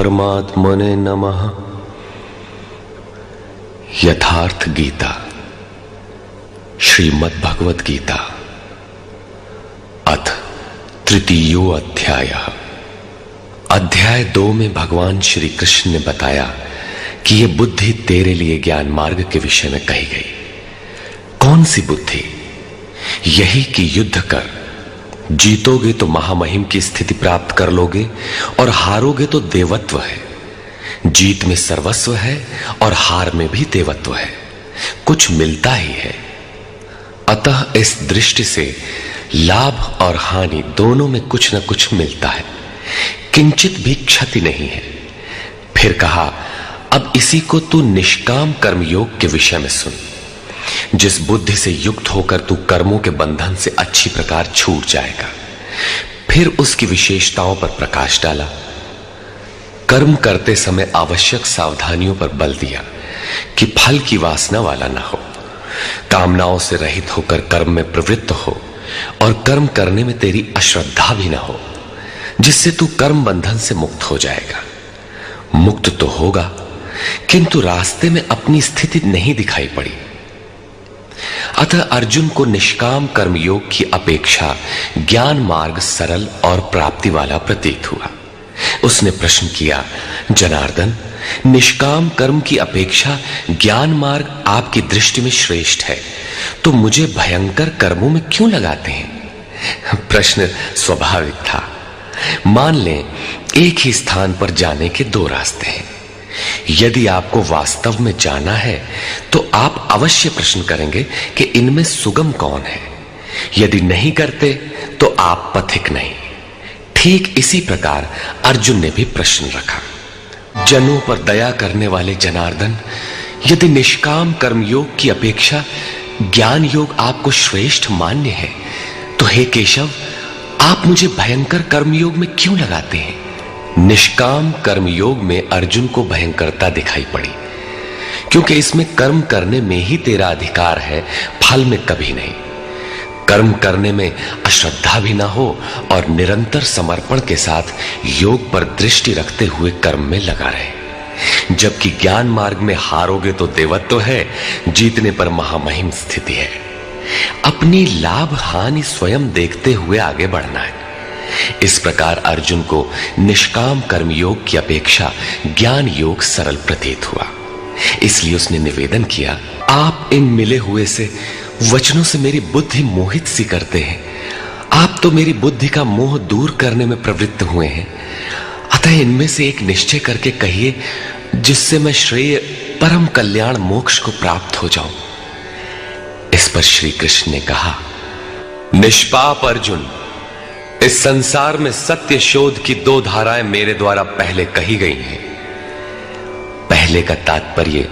परमात्मने नमः। यथार्थ गीता, श्रीमद् भगवत गीता, अथ तृतीयो अध्यायः। अध्याय 2 में भगवान श्री कृष्ण ने बताया कि यह बुद्धि तेरे लिए ज्ञान मार्ग के विषय में कही गई। कौन सी बुद्धि? यही कि युद्ध कर, जीतोगे तो महामहिम की स्थिति प्राप्त कर लोगे और हारोगे तो देवत्व है। जीत में सर्वस्व है और हार में भी देवत्व है, कुछ मिलता ही है। अतः इस दृष्टि से लाभ और हानि दोनों में कुछ न कुछ मिलता है, किंचित भी क्षति नहीं है। फिर कहा, अब इसी को तू निष्काम कर्मयोग के विषय में सुन। जिस बुद्धि से युक्त होकर तू कर्मों के बंधन से अच्छी प्रकार छूट जाएगा। फिर उसकी विशेषताओं पर प्रकाश डाला। कर्म करते समय आवश्यक सावधानियों पर बल दिया कि फल की वासना वाला ना हो, कामनाओं से रहित होकर कर्म में प्रवृत्त हो और कर्म करने में तेरी अश्रद्धा भी ना हो, जिससे तू कर्म बंधन से मुक्त हो जाएगा। मुक्त तो होगा, किंतु रास्ते में अपनी स्थिति नहीं दिखाई पड़ी। अतः अर्जुन को निष्काम कर्मयोग की अपेक्षा ज्ञान मार्ग सरल और प्राप्ति वाला प्रतीत हुआ। उसने प्रश्न किया, जनार्दन, निष्काम कर्म की अपेक्षा ज्ञान मार्ग आपकी दृष्टि में श्रेष्ठ है, तो मुझे भयंकर कर्मों में क्यों लगाते हैं? प्रश्न स्वाभाविक था। मान लें, एक ही स्थान पर जाने के 2 रास्ते हैं। यदि आपको वास्तव में जाना है तो आप अवश्य प्रश्न करेंगे कि इनमें सुगम कौन है। यदि नहीं करते तो आप पथिक नहीं। ठीक इसी प्रकार अर्जुन ने भी प्रश्न रखा, जनों पर दया करने वाले जनार्दन, यदि निष्काम कर्मयोग की अपेक्षा ज्ञान योग आपको श्रेष्ठ मान्य है, तो हे केशव, आप मुझे भयंकर कर्मयोग में क्यों लगाते हैं? निष्काम कर्मयोग में अर्जुन को भयंकरता दिखाई पड़ी, क्योंकि इसमें कर्म करने में ही तेरा अधिकार है, फल में कभी नहीं। कर्म करने में अश्रद्धा भी ना हो और निरंतर समर्पण के साथ योग पर दृष्टि रखते हुए कर्म में लगा रहे। जबकि ज्ञान मार्ग में हारोगे तो देवत्व है, जीतने पर महामहिम स्थिति है। अपनी लाभ हानि स्वयं देखते हुए आगे बढ़ना है। इस प्रकार अर्जुन को निष्काम कर्मयोग की अपेक्षा ज्ञान योग सरल प्रतीत हुआ। इसलिए उसने निवेदन किया, आप इन मिले हुए से वचनों से मेरी बुद्धि मोहित सी करते हैं। आप तो मेरी बुद्धि का मोह दूर करने में प्रवृत्त हुए हैं। अतः इनमें से एक निश्चय करके कहिए, जिससे मैं श्रेय परम कल्याण मोक्ष को प्राप्त हो जाऊं। इस पर श्री कृष्ण ने कहा, निष्पाप अर्जुन, इस संसार में सत्य शोध की 2 धाराएं मेरे द्वारा पहले कही गई हैं। पहले का तात्पर्य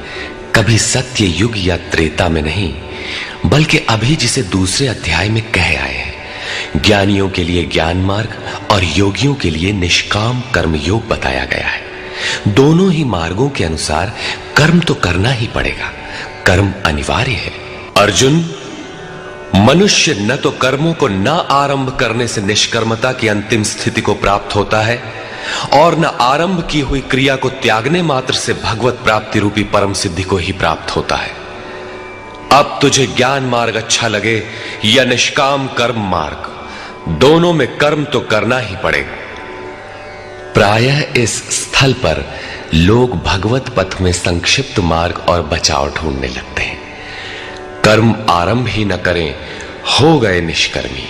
कभी सत्य युग या त्रेता में नहीं, बल्कि अभी जिसे दूसरे अध्याय में कहे आए हैं। ज्ञानियों के लिए ज्ञान मार्ग और योगियों के लिए निष्काम कर्म योग बताया गया है। दोनों ही मार्गों के अनुसार कर्म तो करना ही पड़ेगा, कर्म अनिवार्य है। अर्जुन, मनुष्य न तो कर्मों को न आरंभ करने से निष्कर्मता की अंतिम स्थिति को प्राप्त होता है और न आरंभ की हुई क्रिया को त्यागने मात्र से भगवत प्राप्ति रूपी परम सिद्धि को ही प्राप्त होता है। अब तुझे ज्ञान मार्ग अच्छा लगे या निष्काम कर्म मार्ग, दोनों में कर्म तो करना ही पड़ेगा। प्रायः इस स्थल पर लोग भगवत पथ में संक्षिप्त मार्ग और बचाव ढूंढने लगते हैं। कर्म आरंभ ही न करें, हो गए निष्कर्मी।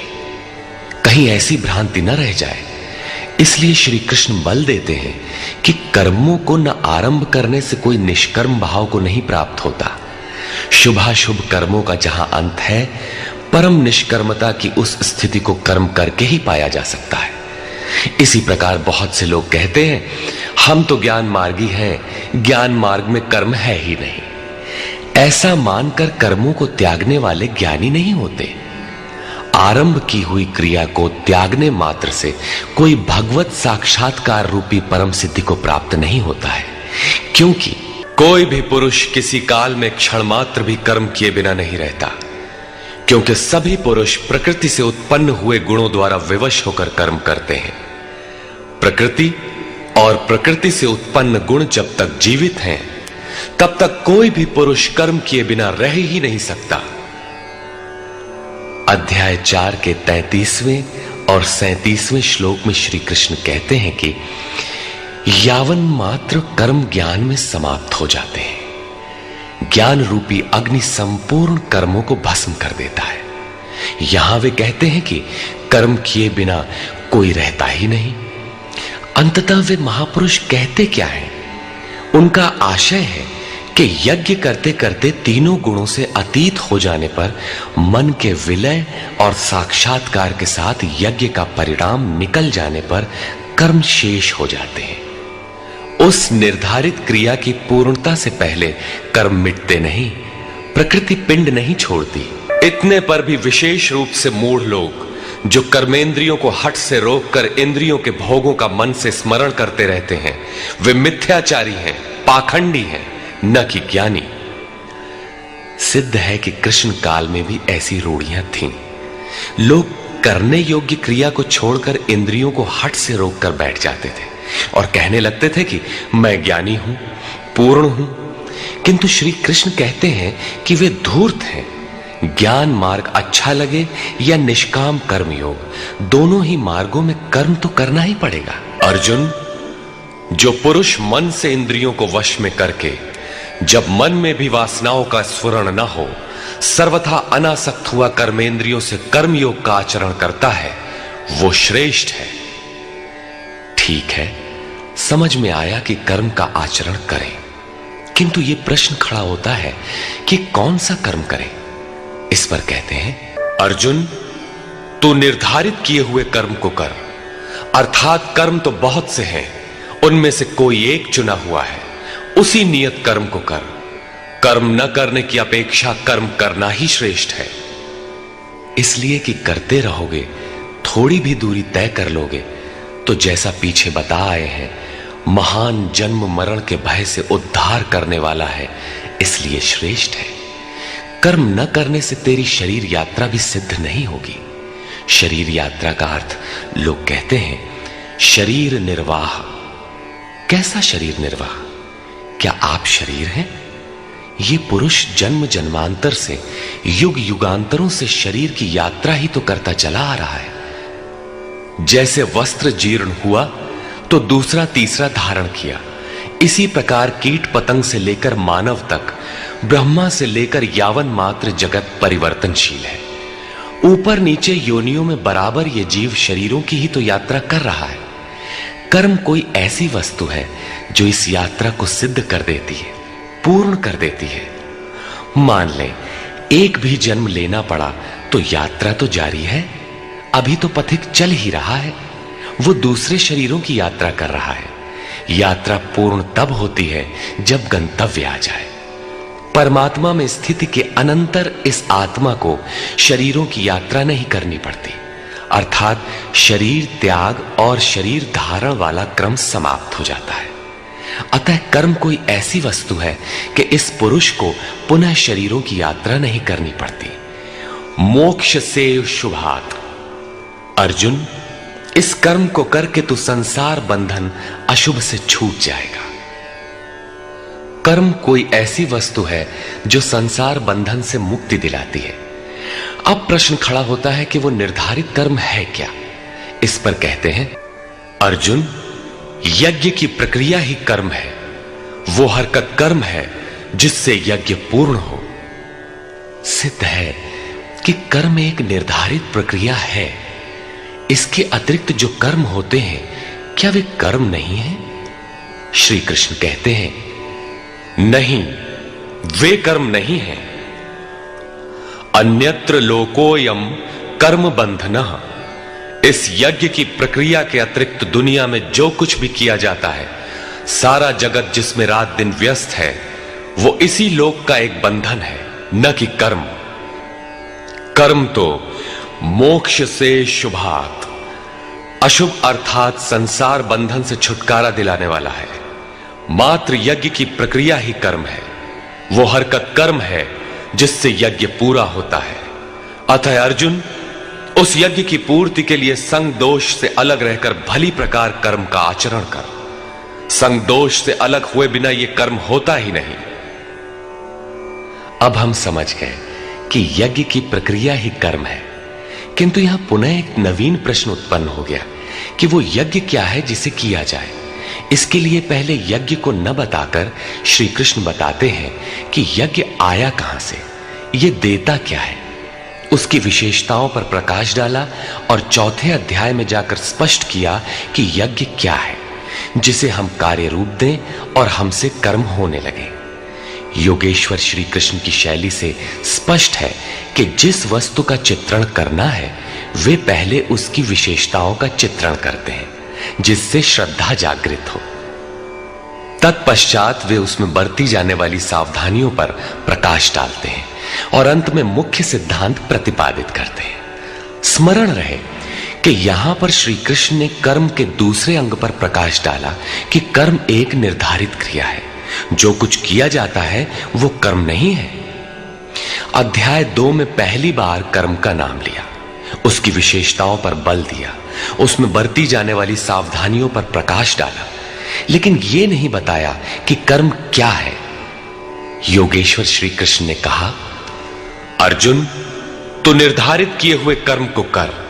कहीं ऐसी भ्रांति न रह जाए, इसलिए श्री कृष्ण बल देते हैं कि कर्मों को न आरंभ करने से कोई निष्कर्म भाव को नहीं प्राप्त होता। शुभाशुभ कर्मों का जहां अंत है, परम निष्कर्मता की उस स्थिति को कर्म करके ही पाया जा सकता है। इसी प्रकार बहुत से लोग कहते हैं, हम तो ज्ञान मार्गी हैं, ज्ञान मार्ग में कर्म है ही नहीं। ऐसा मानकर कर्मों को त्यागने वाले ज्ञानी नहीं होते। आरंभ की हुई क्रिया को त्यागने मात्र से कोई भगवत साक्षात्कार रूपी परम सिद्धि को प्राप्त नहीं होता है, क्योंकि कोई भी पुरुष किसी काल में क्षण मात्र भी कर्म किए बिना नहीं रहता, क्योंकि सभी पुरुष प्रकृति से उत्पन्न हुए गुणों द्वारा विवश होकर कर्म करते हैं। प्रकृति और प्रकृति से उत्पन्न गुण जब तक जीवित हैं, तब तक कोई भी पुरुष कर्म किए बिना रह ही नहीं सकता। अध्याय 4 के 33वें और 37वें श्लोक में श्री कृष्ण कहते हैं कि यावन मात्र कर्म ज्ञान में समाप्त हो जाते हैं। ज्ञान रूपी अग्नि संपूर्ण कर्मों को भस्म कर देता है। यहां वे कहते हैं कि कर्म किए बिना कोई रहता ही नहीं। अंततः वे महापुरुष कहते क्या हैं? उनका आशय है कि यज्ञ करते करते तीनों गुणों से अतीत हो जाने पर मन के विलय और साक्षात्कार के साथ यज्ञ का परिणाम निकल जाने पर कर्म शेष हो जाते हैं। उस निर्धारित क्रिया की पूर्णता से पहले कर्म मिटते नहीं, प्रकृति पिंड नहीं छोड़ती। इतने पर भी विशेष रूप से मूढ़ लोग जो कर्मेंद्रियों को हठ से रोककर इंद्रियों के भोगों का मन से स्मरण करते रहते हैं, वे मिथ्याचारी हैं, पाखंडी हैं, न कि ज्ञानी। सिद्ध है कि कृष्ण काल में भी ऐसी रूढ़ियां थीं। लोग करने योग्य क्रिया को छोड़कर इंद्रियों को हठ से रोककर बैठ जाते थे और कहने लगते थे कि मैं ज्ञानी हूं, पूर्ण हूं। किंतु श्री कृष्ण कहते हैं कि वे धूर्त हैं। ज्ञान मार्ग अच्छा लगे या निष्काम कर्म योग, दोनों ही मार्गों में कर्म तो करना ही पड़ेगा। अर्जुन, जो पुरुष मन से इंद्रियों को वश में करके जब मन में भी वासनाओं का स्फुरण न हो, सर्वथा अनासक्त हुआ कर्मेंद्रियों से कर्म योग का आचरण करता है, वो श्रेष्ठ है। ठीक है, समझ में आया कि कर्म का आचरण करें, किंतु यह प्रश्न खड़ा होता है कि कौन सा कर्म करें। इस पर कहते हैं, अर्जुन, तू निर्धारित किए हुए कर्म को कर, अर्थात कर्म तो बहुत से हैं, उनमें से कोई एक चुना हुआ है, उसी नियत कर्म को कर। कर्म न करने की अपेक्षा कर्म करना ही श्रेष्ठ है। इसलिए कि करते रहोगे, थोड़ी भी दूरी तय कर लोगे तो जैसा पीछे बता आए हैं, महान जन्म मरण के भय से उद्धार करने वाला है, इसलिए श्रेष्ठ है। कर्म न करने से तेरी शरीर यात्रा भी सिद्ध नहीं होगी। शरीर यात्रा का अर्थ लोग कहते हैं शरीर निर्वाह। कैसा शरीर निर्वाह? क्या आप शरीर हैं? ये पुरुष जन्म जन्मांतर से, युग युगांतरों से शरीर की यात्रा ही तो करता चला आ रहा है। जैसे वस्त्र जीर्ण हुआ तो दूसरा तीसरा धारण किया, इसी प्रकार कीट पतंग से लेकर मानव तक, ब्रह्मा से लेकर यावन मात्र जगत परिवर्तनशील है। ऊपर नीचे योनियों में बराबर ये जीव शरीरों की ही तो यात्रा कर रहा है। कर्म कोई ऐसी वस्तु है जो इस यात्रा को सिद्ध कर देती है, पूर्ण कर देती है। मान ले एक भी जन्म लेना पड़ा तो यात्रा तो जारी है, अभी तो पथिक चल ही रहा है, वो दूसरे शरीरों की यात्रा कर रहा है। यात्रा पूर्ण तब होती है जब गंतव्य आ जाए। परमात्मा में स्थिति के अनंतर इस आत्मा को शरीरों की यात्रा नहीं करनी पड़ती, अर्थात शरीर त्याग और शरीर धारण वाला क्रम समाप्त हो जाता है। अतः कर्म कोई ऐसी वस्तु है कि इस पुरुष को पुनः शरीरों की यात्रा नहीं करनी पड़ती। मोक्ष से शुभात। अर्जुन, इस कर्म को करके तू संसार बंधन अशुभ से छूट जाएगा। कर्म कोई ऐसी वस्तु है जो संसार बंधन से मुक्ति दिलाती है। अब प्रश्न खड़ा होता है कि वो निर्धारित कर्म है क्या? इस पर कहते हैं, अर्जुन, यज्ञ की प्रक्रिया ही कर्म है। वो हरकत कर्म है जिससे यज्ञ पूर्ण हो। सिद्ध है कि कर्म एक निर्धारित प्रक्रिया है। इसके अतिरिक्त जो कर्म होते हैं, क्या वे कर्म नहीं है? श्री कृष्ण कहते हैं, नहीं, वे कर्म नहीं है। अन्यत्र लोकोयम कर्म बंधनः। इस यज्ञ की प्रक्रिया के अतिरिक्त दुनिया में जो कुछ भी किया जाता है, सारा जगत जिसमें रात दिन व्यस्त है, वो इसी लोक का एक बंधन है, न कि कर्म। कर्म तो मोक्ष से शुभात, अशुभ अर्थात संसार बंधन से छुटकारा दिलाने वाला है। मात्र यज्ञ की प्रक्रिया ही कर्म है। वो हरकत कर्म है जिससे यज्ञ पूरा होता है। अतः अर्जुन, उस यज्ञ की पूर्ति के लिए संग दोष से अलग रहकर भली प्रकार कर्म का आचरण कर। संग दोष से अलग हुए बिना यह कर्म होता ही नहीं। अब हम समझ गए कि यज्ञ की प्रक्रिया ही कर्म है, किंतु यहां पुनः एक नवीन प्रश्न उत्पन्न हो गया कि वो यज्ञ क्या है जिसे किया जाए। इसके लिए पहले यज्ञ को न बताकर श्री कृष्ण बताते हैं कि यज्ञ आया कहां से, ये देता क्या है, उसकी विशेषताओं पर प्रकाश डाला और चौथे अध्याय में जाकर स्पष्ट किया कि यज्ञ क्या है जिसे हम कार्य रूप दें और हमसे कर्म होने लगे। योगेश्वर श्री कृष्ण की शैली से स्पष्ट है कि जिस वस्तु का चित्रण करना है वे पहले उसकी विशेषताओं का चित्रण करते हैं जिससे श्रद्धा जागृत हो। तत्पश्चात वे उसमें बरती जाने वाली सावधानियों पर प्रकाश डालते हैं और अंत में मुख्य सिद्धांत प्रतिपादित करते हैं। स्मरण रहे कि यहां पर श्री कृष्ण ने कर्म के दूसरे अंग पर प्रकाश डाला कि कर्म एक निर्धारित क्रिया है, जो कुछ किया जाता है वो कर्म नहीं है। अध्याय 2 में पहली बार कर्म का नाम लिया, उसकी विशेषताओं पर बल दिया, उसमें बरती जाने वाली सावधानियों पर प्रकाश डाला, लेकिन यह नहीं बताया कि कर्म क्या है। योगेश्वर श्री कृष्ण ने कहा, अर्जुन तू निर्धारित किए हुए कर्म को कर।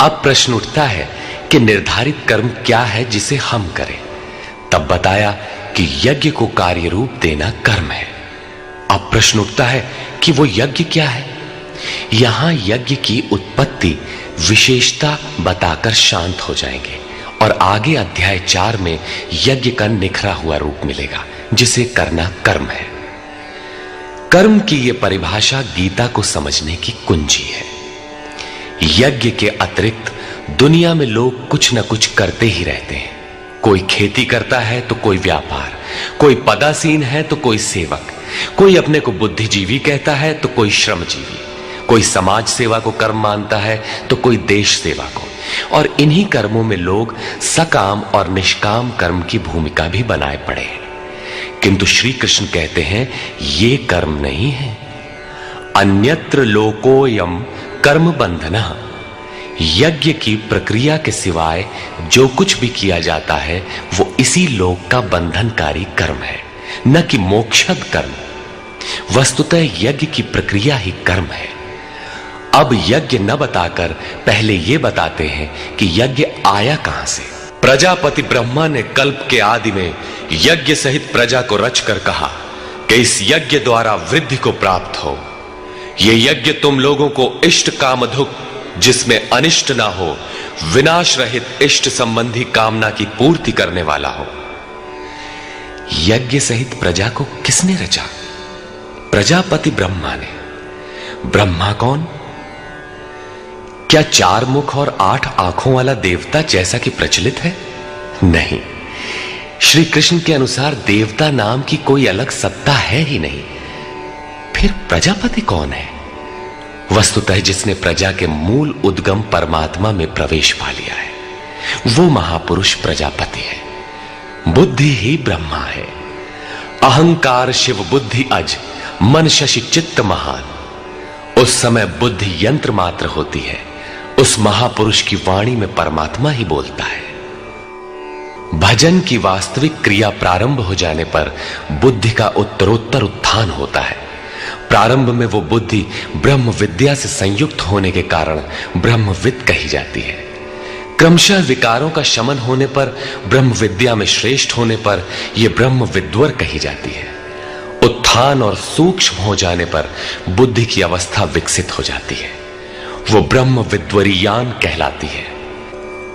अब प्रश्न उठता है कि निर्धारित कर्म क्या है जिसे हम करें। तब बताया कि यज्ञ को कार्य रूप देना कर्म है। अब प्रश्न उठता है कि वो यज्ञ क्या है। यहां यज्ञ की उत्पत्ति विशेषता बताकर शांत हो जाएंगे और आगे अध्याय 4 में यज्ञ का निखरा हुआ रूप मिलेगा जिसे करना कर्म है। कर्म की यह परिभाषा गीता को समझने की कुंजी है। यज्ञ के अतिरिक्त दुनिया में लोग कुछ न कुछ करते ही रहते हैं। कोई खेती करता है तो कोई व्यापार, कोई पदासीन है तो कोई सेवक, कोई अपने को बुद्धिजीवी कहता है तो कोई श्रमजीवी, कोई समाज सेवा को कर्म मानता है तो कोई देश सेवा को, और इन्हीं कर्मों में लोग सकाम और निष्काम कर्म की भूमिका भी बनाए पड़े हैं। किंतु श्री कृष्ण कहते हैं ये कर्म नहीं है। अन्यत्र लोकोयम कर्म बंधना। यज्ञ की प्रक्रिया के सिवाय जो कुछ भी किया जाता है वो इसी लोक का बंधनकारी कर्म है, न कि मोक्षद कर्म। वस्तुतः यज्ञ की प्रक्रिया ही कर्म है। अब यज्ञ न बताकर पहले यह बताते हैं कि यज्ञ आया कहां से। प्रजापति ब्रह्मा ने कल्प के आदि में यज्ञ सहित प्रजा को रचकर कहा कि इस यज्ञ द्वारा वृद्धि को प्राप्त हो। यह यज्ञ तुम लोगों को इष्ट कामधुक, जिसमें अनिष्ट ना हो, विनाश रहित इष्ट संबंधी कामना की पूर्ति करने वाला हो। यज्ञ सहित प्रजा को किसने रचा? प्रजापति ब्रह्मा ने। ब्रह्मा कौन? क्या 4 मुख और 8 आंखों वाला देवता जैसा कि प्रचलित है? नहीं, श्री कृष्ण के अनुसार देवता नाम की कोई अलग सत्ता है ही नहीं। फिर प्रजापति कौन है? वस्तुतः जिसने प्रजा के मूल उद्गम परमात्मा में प्रवेश पा लिया है वो महापुरुष प्रजापति है। बुद्धि ही ब्रह्मा है। अहंकार शिव बुद्धि अज, मन शशि चित्त महान। उस समय बुद्धि यंत्र मात्र होती है। उस महापुरुष की वाणी में परमात्मा ही बोलता है। भजन की वास्तविक क्रिया प्रारंभ हो जाने पर बुद्धि का उत्तरोत्तर उत्थान होता है। प्रारंभ में वो बुद्धि ब्रह्म विद्या से संयुक्त होने के कारण ब्रह्मविद कही जाती है। क्रमशः विकारों का शमन होने पर, ब्रह्म विद्या में श्रेष्ठ होने पर यह ब्रह्म विद्वर कही जाती है। उत्थान और सूक्ष्म हो जाने पर बुद्धि की अवस्था विकसित हो जाती है। वो ब्रह्म विद्वरीयान कहलाती है।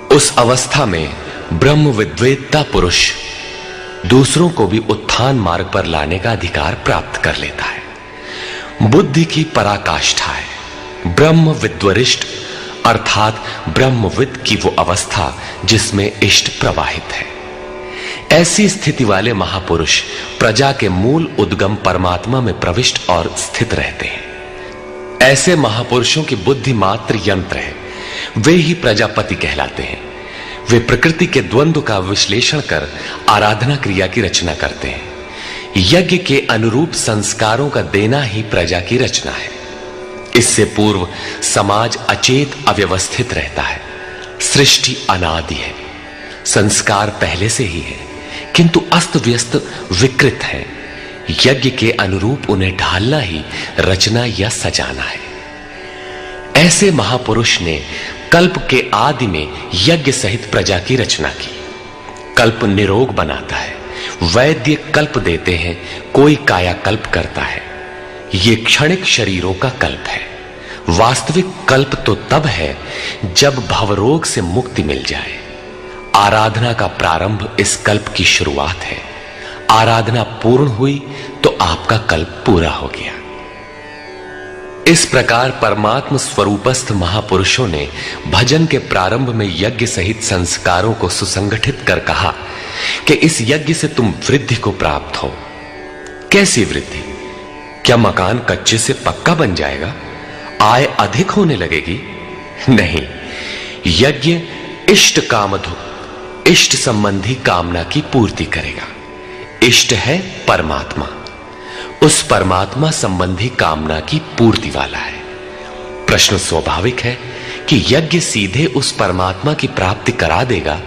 उस अवस्था में ब्रह्म विद्वेत्ता पुरुष दूसरों को भी उत्थान मार्ग पर लाने का अधिकार प्राप्त कर लेता है। बुद्धि की पराकाष्ठा है ब्रह्म विद्वरिष्ठ, अर्थात ब्रह्मविद की वो अवस्था जिसमें इष्ट प्रवाहित है। ऐसी स्थिति वाले महापुरुष प्रजा के मूल उद्गम परमात्मा में प्रविष्ट और स्थित रहते हैं। ऐसे महापुरुषों की बुद्धि मात्र यंत्र है। वे ही प्रजापति कहलाते हैं। वे प्रकृति के द्वंद्व का विश्लेषण कर आराधना क्रिया की रचना करते हैं। यज्ञ के अनुरूप संस्कारों का देना ही प्रजा की रचना है। इससे पूर्व समाज अचेत अव्यवस्थित रहता है। सृष्टि अनादि है। संस्कार पहले से ही है, किंतु अस्त व्यस्त विकृत है। यज्ञ के अनुरूप उन्हें ढालना ही रचना या सजाना है। ऐसे महापुरुष ने कल्प के आदि में यज्ञ सहित प्रजा की रचना की। कल्प निरोग बनाता है, वैद्य कल्प देते हैं, कोई कायाकल्प करता है। ये क्षणिक शरीरों का कल्प है। वास्तविक कल्प तो तब है जब भवरोग से मुक्ति मिल जाए। आराधना का प्रारंभ इस कल्प की शुरुआत है। आराधना पूर्ण हुई तो आपका कल्प पूरा हो गया। इस प्रकार परमात्म स्वरूपस्थ महापुरुषों ने भजन के प्रारंभ में यज्ञ सहित संस्कारों को सुसंगठित कर कहा कि इस यज्ञ से तुम वृद्धि को प्राप्त हो। कैसी वृद्धि? क्या मकान कच्चे से पक्का बन जाएगा? आय अधिक होने लगेगी? नहीं, यज्ञ इष्ट कामधुक, इष्ट संबंधी कामना की पूर्ति करेगा। इष्ट है परमात्मा, उस परमात्मा संबंधी कामना की पूर्ति वाला है। प्रश्न स्वाभाविक है कि यज्ञ सीधे उस परमात्मा की प्राप्ति करा देगा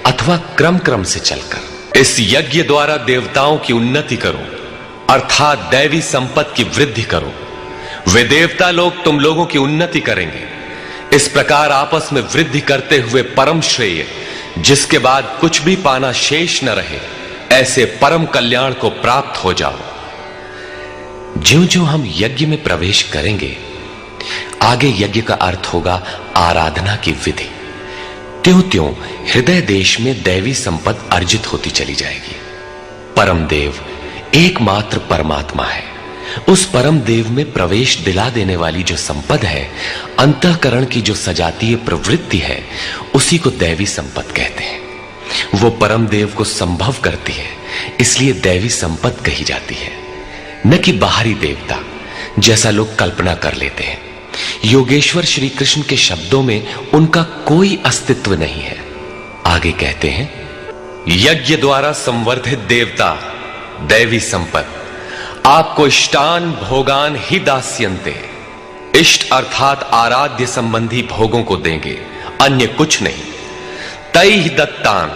अथवा क्रम क्रम से चलकर। इस यज्ञ द्वारा देवताओं की उन्नति करो, अर्थात दैवी संपत्ति की वृद्धि करो। वे देवता लोग तुम लोगों की उन्नति करेंगे। इस प्रकार आपस में वृद्धि करते हुए परम श्रेय, जिसके बाद कुछ भी पाना शेष न रहे, ऐसे परम कल्याण को प्राप्त हो जाओ। ज्यों ज्यों हम यज्ञ में प्रवेश करेंगे, आगे यज्ञ का अर्थ होगा आराधना की विधि। त्यों त्यों हृदय देश में दैवी संपत्ति अर्जित होती चली जाएगी। परम देव एकमात्र परमात्मा है। उस परम देव में प्रवेश दिला देने वाली जो संपद है, अंतःकरण की जो सजातीय प्रवृत्ति है, उसी को दैवी संपत्ति कहते हैं। वो परम देव को संभव करती है, इसलिए दैवी संपत्ति कही जाती है, न कि बाहरी देवता जैसा लोग कल्पना कर लेते हैं। योगेश्वर श्री कृष्ण के शब्दों में उनका कोई अस्तित्व नहीं है। आगे कहते हैं, यज्ञ द्वारा संवर्धित देवता दैवी संपत्ति आपको इष्टान भोगान ही दास्यन्ते, इष्ट अर्थात आराध्य संबंधी भोगों को देंगे, अन्य कुछ नहीं। तैहि दत्तान,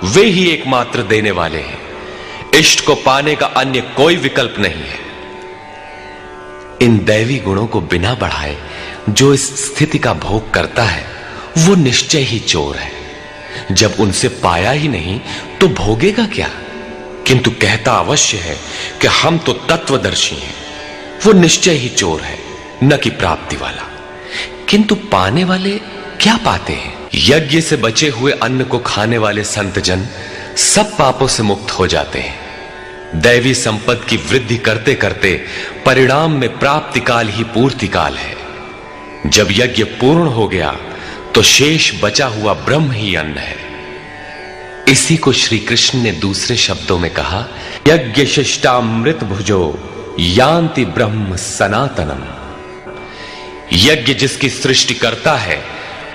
वे ही एकमात्र देने वाले हैं। इष्ट को पाने का अन्य कोई विकल्प नहीं है। इन दैवी गुणों को बिना बढ़ाए जो इस स्थिति का भोग करता है, वो निश्चय ही चोर है। जब उनसे पाया ही नहीं तो भोगेगा क्या? किंतु कहता अवश्य है कि हम तो तत्वदर्शी हैं। वो निश्चय ही चोर है, न कि प्राप्ति वाला। किंतु पाने वाले क्या पाते हैं? यज्ञ से बचे हुए अन्न को खाने वाले संतजन सब पापों से मुक्त हो जाते हैं। दैवी संपत्ति की वृद्धि करते करते परिणाम में प्राप्ति काल ही पूर्ति काल है। जब यज्ञ पूर्ण हो गया तो शेष बचा हुआ ब्रह्म ही अन्न है। इसी को श्री कृष्ण ने दूसरे शब्दों में कहा, यज्ञ शिष्टामृत भुजो यान्ति ब्रह्म सनातनम। यज्ञ जिसकी सृष्टि करता है,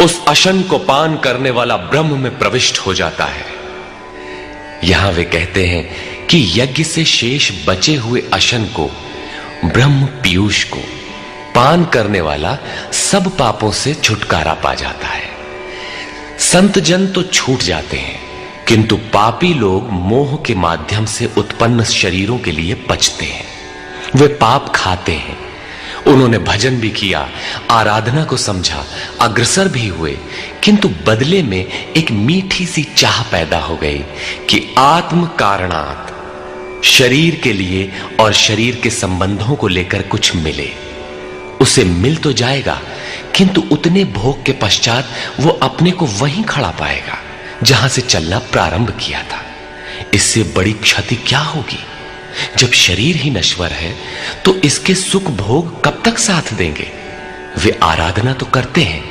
उस अशन को पान करने वाला ब्रह्म में प्रविष्ट हो जाता है। यहां वे कहते हैं कि यज्ञ से शेष बचे हुए अशन को, ब्रह्म पीयूष को पान करने वाला सब पापों से छुटकारा पा जाता है। संत जन तो छूट जाते हैं, किंतु पापी लोग मोह के माध्यम से उत्पन्न शरीरों के लिए पचते हैं। वे पाप खाते हैं। उन्होंने भजन भी किया, आराधना को समझा, अग्रसर भी हुए, किंतु बदले में एक मीठी सी चाह पैदा हो गई कि आत्म कारणात, शरीर के लिए और शरीर के संबंधों को लेकर कुछ मिले। उसे मिल तो जाएगा, किंतु उतने भोग के पश्चात वो अपने को वहीं खड़ा पाएगा जहां से चलना प्रारंभ किया था। इससे बड़ी क्षति क्या होगी? जब शरीर ही नश्वर है तो इसके सुख भोग कब तक साथ देंगे? वे आराधना तो करते हैं,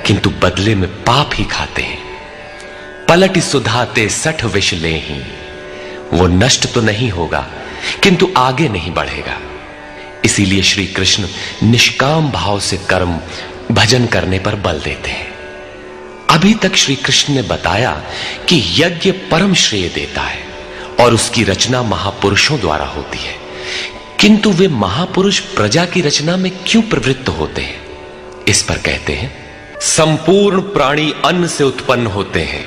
किंतु बदले में पाप ही खाते हैं। पलट सुधाते 60 विष लेहि, वो नष्ट तो नहीं होगा, किंतु आगे नहीं बढ़ेगा। इसीलिए श्री कृष्ण निष्काम भाव से कर्म भजन करने पर बल देते हैं। अभी तक श्री कृष्ण ने बताया कि यज्ञ परम श्रेय देता है और उसकी रचना महापुरुषों द्वारा होती है, किंतु वे महापुरुष प्रजा की रचना में क्यों प्रवृत्त होते हैं? इस पर कहते हैं, संपूर्ण प्राणी अन्न से उत्पन्न होते हैं।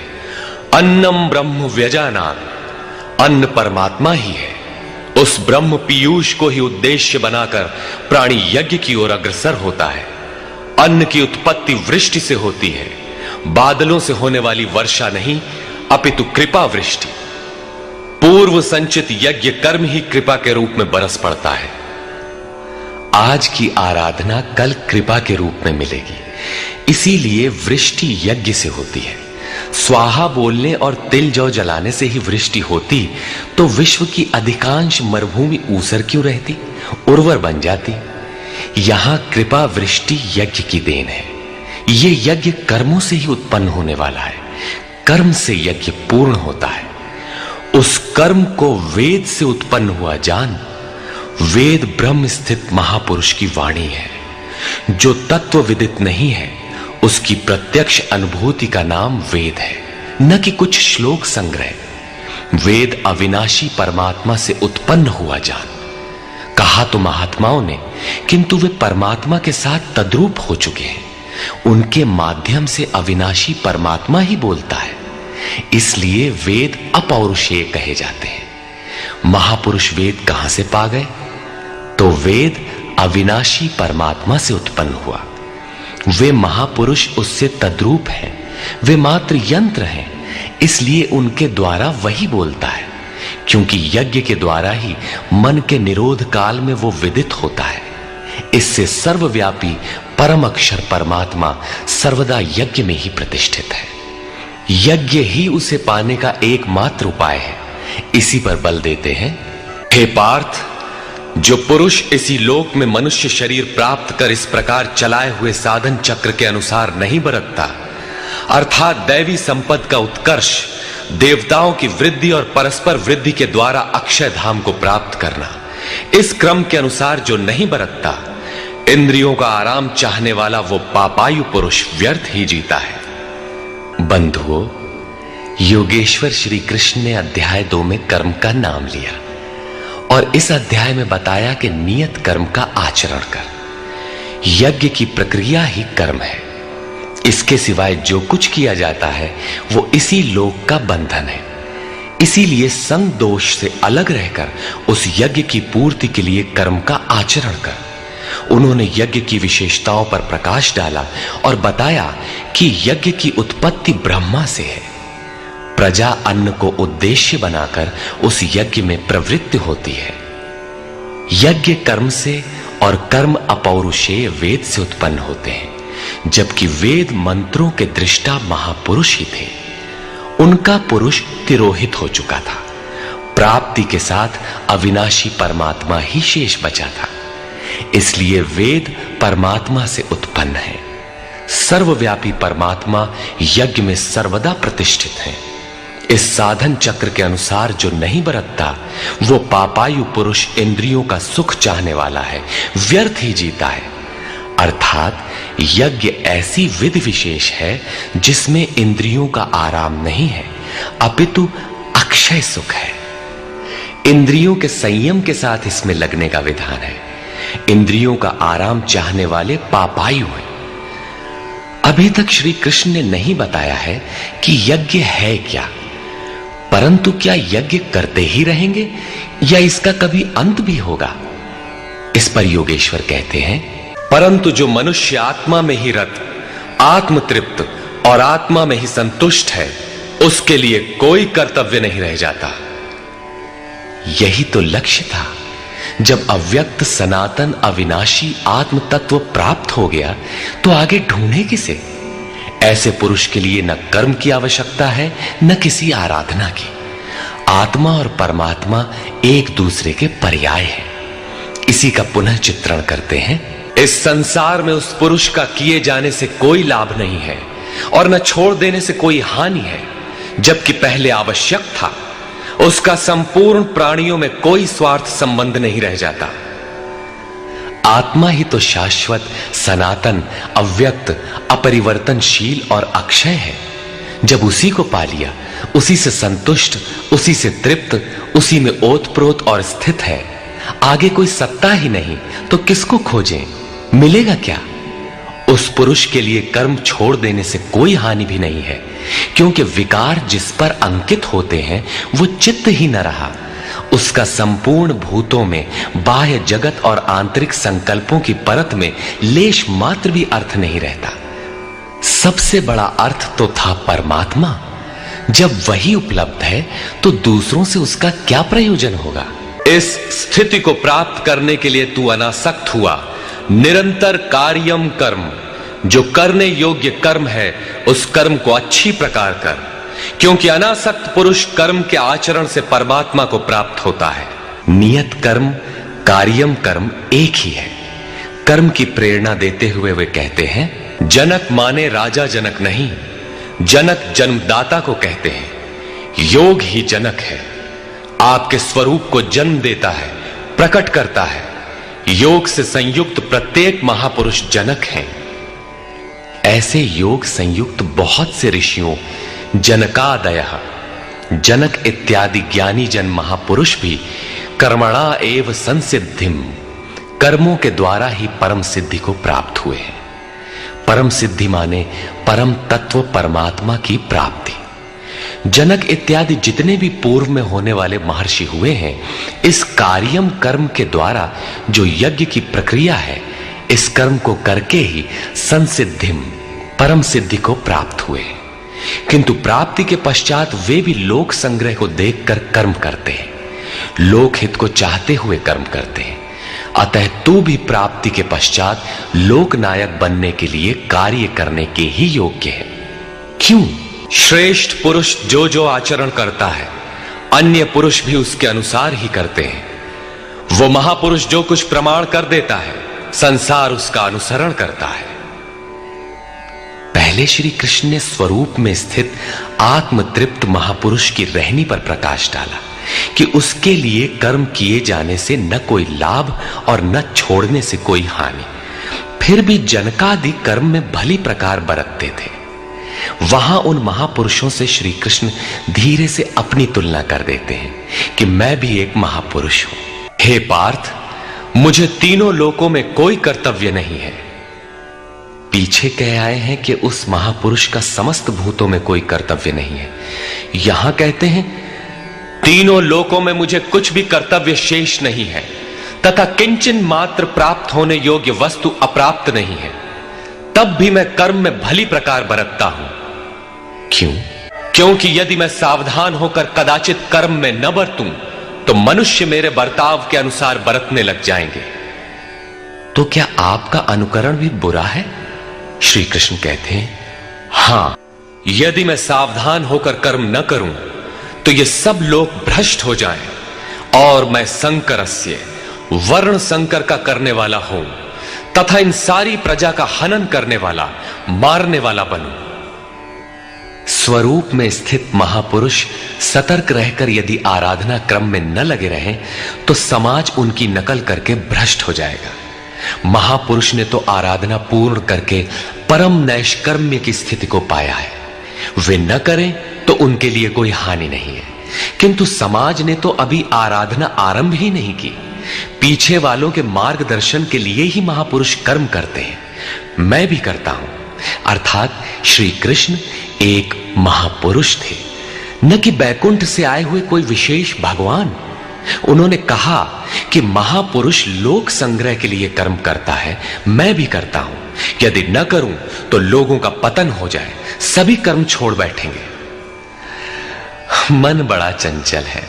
अन्नम ब्रह्म व्यजानात्, अन्न परमात्मा ही है। उस ब्रह्म पीयूष को ही उद्देश्य बनाकर प्राणी यज्ञ की ओर अग्रसर होता है। अन्न की उत्पत्ति वृष्टि से होती है, बादलों से होने वाली वर्षा नहीं, अपितु कृपा वृष्टि। पूर्व संचित यज्ञ कर्म ही कृपा के रूप में बरस पड़ता है। आज की आराधना कल कृपा के रूप में मिलेगी, इसीलिए वृष्टि यज्ञ से होती है। स्वाहा बोलने और तिल जौ जलाने से ही वृष्टि होती तो विश्व की अधिकांश मरुभूमि ऊसर क्यों रहती, उर्वर बन जाती। यहां कृपा वृष्टि यज्ञ की देन है। ये यज्ञ कर्मों से ही उत्पन्न होने वाला है। कर्म से यज्ञ पूर्ण होता है। उस कर्म को वेद से उत्पन्न हुआ जान। वेद ब्रह्म स्थित महापुरुष की वाणी है। जो तत्व विदित नहीं है उसकी प्रत्यक्ष अनुभूति का नाम वेद है, न कि कुछ श्लोक संग्रह। वेद अविनाशी परमात्मा से उत्पन्न हुआ जान। कहा तो महात्माओं ने, किंतु वे परमात्मा के साथ तद्रूप हो चुके हैं। उनके माध्यम से अविनाशी परमात्मा ही बोलता है, इसलिए वेद अपौरुषेय कहे जाते हैं। महापुरुष वेद कहां से पा गए? तो वेद अविनाशी परमात्मा से उत्पन्न हुआ। वे महापुरुष उससे तद्रूप हैं। वे मात्र यंत्र हैं, इसलिए उनके द्वारा वही बोलता है, क्योंकि यज्ञ के द्वारा ही मन के निरोध काल में वो विदित होता है। इससे सर्वव्यापी परम अक्षर परमात्मा सर्वदा यज्ञ में ही प्रतिष्ठित है। यज्ञ ही उसे पाने का एकमात्र उपाय है। इसी पर बल देते हैं। हे पार्थ, जो पुरुष इसी लोक में मनुष्य शरीर प्राप्त कर इस प्रकार चलाए हुए साधन चक्र के अनुसार नहीं बरतता, अर्थात दैवी संपद का उत्कर्ष, देवताओं की वृद्धि और परस्पर वृद्धि के द्वारा अक्षय धाम को प्राप्त करना, इस क्रम के अनुसार जो नहीं बरतता, इंद्रियों का आराम चाहने वाला वो पापायु पुरुष व्यर्थ ही जीता है। बंधुओं, योगेश्वर श्री कृष्ण ने अध्याय 2 में कर्म का नाम लिया और इस अध्याय में बताया कि नियत कर्म का आचरण कर। यज्ञ की प्रक्रिया ही कर्म है। इसके सिवाय जो कुछ किया जाता है वो इसी लोक का बंधन है। इसीलिए संग दोष से अलग रहकर उस यज्ञ की पूर्ति के लिए कर्म का आचरण कर। उन्होंने यज्ञ की विशेषताओं पर प्रकाश डाला और बताया कि यज्ञ की उत्पत्ति ब्रह्मा से है। प्रजा अन्न को उद्देश्य बनाकर उस यज्ञ में प्रवृत्त होती है। यज्ञ कर्म से और कर्म अपौरुषेय वेद से उत्पन्न होते हैं, जबकि वेद मंत्रों के दृष्टा महापुरुष ही थे। उनका पुरुष तिरोहित हो चुका था। प्राप्ति के साथ अविनाशी परमात्मा ही शेष बचा था। इसलिए वेद परमात्मा से उत्पन्न है। सर्वव्यापी परमात्मा यज्ञ में सर्वदा प्रतिष्ठित है। इस साधन चक्र के अनुसार जो नहीं बरतता वो पापायु पुरुष इंद्रियों का सुख चाहने वाला है, व्यर्थ ही जीता है। अर्थात यज्ञ ऐसी विधि विशेष है जिसमें इंद्रियों का आराम नहीं है, अपितु अक्षय सुख है। इंद्रियों के संयम के साथ इसमें लगने का विधान है। इंद्रियों का आराम चाहने वाले पापायु हैं। अभी तक श्री कृष्ण ने नहीं बताया है कि यज्ञ है क्या, परंतु क्या यज्ञ करते ही रहेंगे या इसका कभी अंत भी होगा? इस पर योगेश्वर कहते हैं, परंतु जो मनुष्य आत्मा में ही रत, आत्म तृप्त और आत्मा में ही संतुष्ट है, उसके लिए कोई कर्तव्य नहीं रह जाता। यही तो लक्ष्य था। जब अव्यक्त सनातन अविनाशी आत्म तत्व प्राप्त हो गया तो आगे ढूंढे किसे? ऐसे पुरुष के लिए न कर्म की आवश्यकता है न किसी आराधना की। आत्मा और परमात्मा एक दूसरे के पर्याय हैं। इसी का पुनः चित्रण करते हैं। इस संसार में उस पुरुष का किए जाने से कोई लाभ नहीं है और न छोड़ देने से कोई हानि है, जबकि पहले आवश्यक था। उसका संपूर्ण प्राणियों में कोई स्वार्थ संबंध नहीं रह जाता। आत्मा ही तो शाश्वत, सनातन, अव्यक्त, अपरिवर्तनशील और अक्षय है। जब उसी को पा लिया, उसी से संतुष्ट, उसी से तृप्त, उसी में ओतप्रोत और स्थित है, आगे कोई सत्ता ही नहीं तो किसको खोजें? मिलेगा क्या? उस पुरुष के लिए कर्म छोड़ देने से कोई हानि भी नहीं है, क्योंकि विकार जिस पर अंकित होते हैं वो चित्त ही न रहा। उसका संपूर्ण भूतों में, बाह्य जगत और आंतरिक संकल्पों की परत में लेश मात्र भी अर्थ नहीं रहता। सबसे बड़ा अर्थ तो था परमात्मा। जब वही उपलब्ध है तो दूसरों से उसका क्या प्रयोजन होगा। इस स्थिति को प्राप्त करने के लिए तू अनासक्त हुआ। निरंतर कार्यम कर्म, जो करने योग्य कर्म है उस कर्म को अच्छी प्रकार कर, क्योंकि अनासक्त पुरुष कर्म के आचरण से परमात्मा को प्राप्त होता है। नियत कर्म, कार्यम कर्म एक ही है। कर्म की प्रेरणा देते हुए वे कहते हैं, जनक माने राजा जनक नहीं, जनक जन्मदाता को कहते हैं। योग ही जनक है, आपके स्वरूप को जन्म देता है, प्रकट करता है। योग से संयुक्त प्रत्येक महापुरुष जनक हैं। ऐसे योग संयुक्त बहुत से ऋषियों, जनकादयः, जनक इत्यादि ज्ञानी जन महापुरुष भी कर्मणा एव संसिद्धिम, कर्मों के द्वारा ही परम सिद्धि को प्राप्त हुए हैं। परम सिद्धि माने परम तत्व परमात्मा की प्राप्ति। जनक इत्यादि जितने भी पूर्व में होने वाले महर्षि हुए हैं, इस कार्यम कर्म के द्वारा जो यज्ञ की प्रक्रिया है, इस कर्म को करके ही संसिद्धिम, परम सिद्धि को प्राप्त हुए। किंतु प्राप्ति के पश्चात वे भी लोक संग्रह को देखकर कर्म करते हैं, लोक हित को चाहते हुए कर्म करते हैं। अतः तू भी प्राप्ति के पश्चात लोकनायक बनने के लिए कार्य करने के ही योग्य है। क्यों? श्रेष्ठ पुरुष जो जो आचरण करता है, अन्य पुरुष भी उसके अनुसार ही करते हैं। वो महापुरुष जो कुछ प्रमाण कर देता है, संसार उसका अनुसरण करता है। पहले श्री कृष्ण ने स्वरूप में स्थित आत्मतृप्त महापुरुष की रहनी पर प्रकाश डाला कि उसके लिए कर्म किए जाने से न कोई लाभ और न छोड़ने से कोई हानि। फिर भी जनकादि कर्म में भली प्रकार बरतते थे। वहां उन महापुरुषों से श्री कृष्ण धीरे से अपनी तुलना कर देते हैं कि मैं भी एक महापुरुष हूं। हे पार्थ, मुझे तीनों लोकों में कोई कर्तव्य नहीं है। पीछे कह आए हैं कि उस महापुरुष का समस्त भूतों में कोई कर्तव्य नहीं है। यहां कहते हैं तीनों लोकों में मुझे कुछ भी कर्तव्य शेष नहीं है, तथा किंचन मात्र प्राप्त होने योग्य वस्तु अप्राप्त नहीं है। तब भी मैं कर्म में भली प्रकार बरतता हूं। क्यों? क्योंकि यदि मैं सावधान होकर कदाचित कर्म में न बरतूं तो मनुष्य मेरे बर्ताव के अनुसार बरतने लग जाएंगे। तो क्या आपका अनुकरण भी बुरा है? श्री कृष्ण कहते हैं, हां, यदि मैं सावधान होकर कर्म न करूं तो ये सब लोग भ्रष्ट हो जाएं और मैं संकरस्य, वर्ण संकर का करने वाला हूं तथा इन सारी प्रजा का हनन करने वाला, मारने वाला बनूं। स्वरूप में स्थित महापुरुष सतर्क रहकर यदि आराधना क्रम में न लगे रहें तो समाज उनकी नकल करके भ्रष्ट हो जाएगा। महापुरुष ने तो आराधना पूर्ण करके परम नैष्कर्म्य की स्थिति को पाया है। वे न करें तो उनके लिए कोई हानि नहीं है, किंतु समाज ने तो अभी आराधना आरंभ ही नहीं की। पीछे वालों के मार्गदर्शन के लिए ही महापुरुष कर्म करते हैं। मैं भी करता हूं। अर्थात श्री कृष्ण एक महापुरुष थे, न कि बैकुंठ से आए हुए कोई विशेष भगवान। उन्होंने कहा कि महापुरुष लोक संग्रह के लिए कर्म करता है, मैं भी करता हूं। यदि न करूं तो लोगों का पतन हो जाए, सभी कर्म छोड़ बैठेंगे। मन बड़ा चंचल है,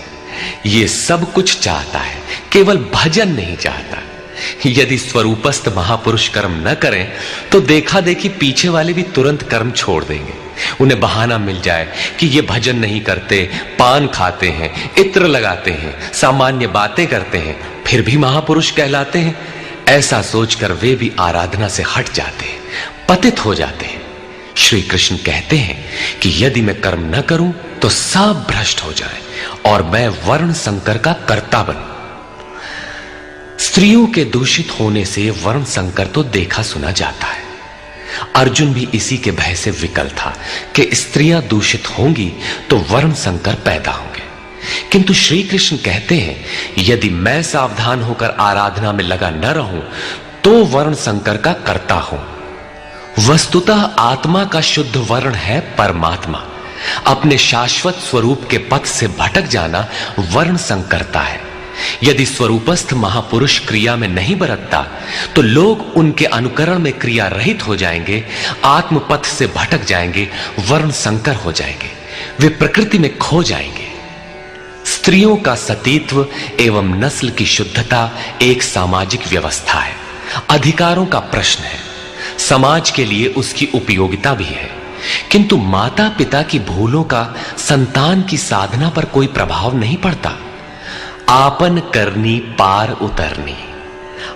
ये सब कुछ चाहता है, केवल भजन नहीं चाहता। यदि स्वरूपस्थ महापुरुष कर्म न करें तो देखा देखी पीछे वाले भी तुरंत कर्म छोड़ देंगे। उन्हें बहाना मिल जाए कि ये भजन नहीं करते, पान खाते हैं, इत्र लगाते हैं, सामान्य बातें करते हैं, फिर भी महापुरुष कहलाते हैं। ऐसा सोचकर वे भी आराधना से हट जाते हैं, पतित हो जाते हैं। श्री कृष्ण कहते हैं कि यदि मैं कर्म न करूं तो सब भ्रष्ट हो जाए और मैं वर्ण संकर का कर्ता बनूं। स्त्रियों के दूषित होने से वर्ण संकर तो देखा सुना जाता है। अर्जुन भी इसी के भय से विकल था कि स्त्रियां दूषित होंगी तो वर्ण संकर पैदा होंगे। किंतु श्री कृष्ण कहते हैं यदि मैं सावधान होकर आराधना में लगा न रहूं तो वर्ण संकर का कर्ता हूं। वस्तुतः आत्मा का शुद्ध वर्ण है परमात्मा। अपने शाश्वत स्वरूप के पथ से भटक जाना वर्ण संकरता है। यदि स्वरूपस्थ महापुरुष क्रिया में नहीं बरतता तो लोग उनके अनुकरण में क्रिया रहित हो जाएंगे, आत्म पथ से भटक जाएंगे, वर्ण संकर हो जाएंगे, वे प्रकृति में खो जाएंगे। स्त्रियों का सतीत्व एवं नस्ल की शुद्धता एक सामाजिक व्यवस्था है, अधिकारों का प्रश्न है, समाज के लिए उसकी उपयोगिता भी है। किंतु माता पिता की भूलों का संतान की साधना पर कोई प्रभाव नहीं पड़ता। आपन करनी पार उतरनी।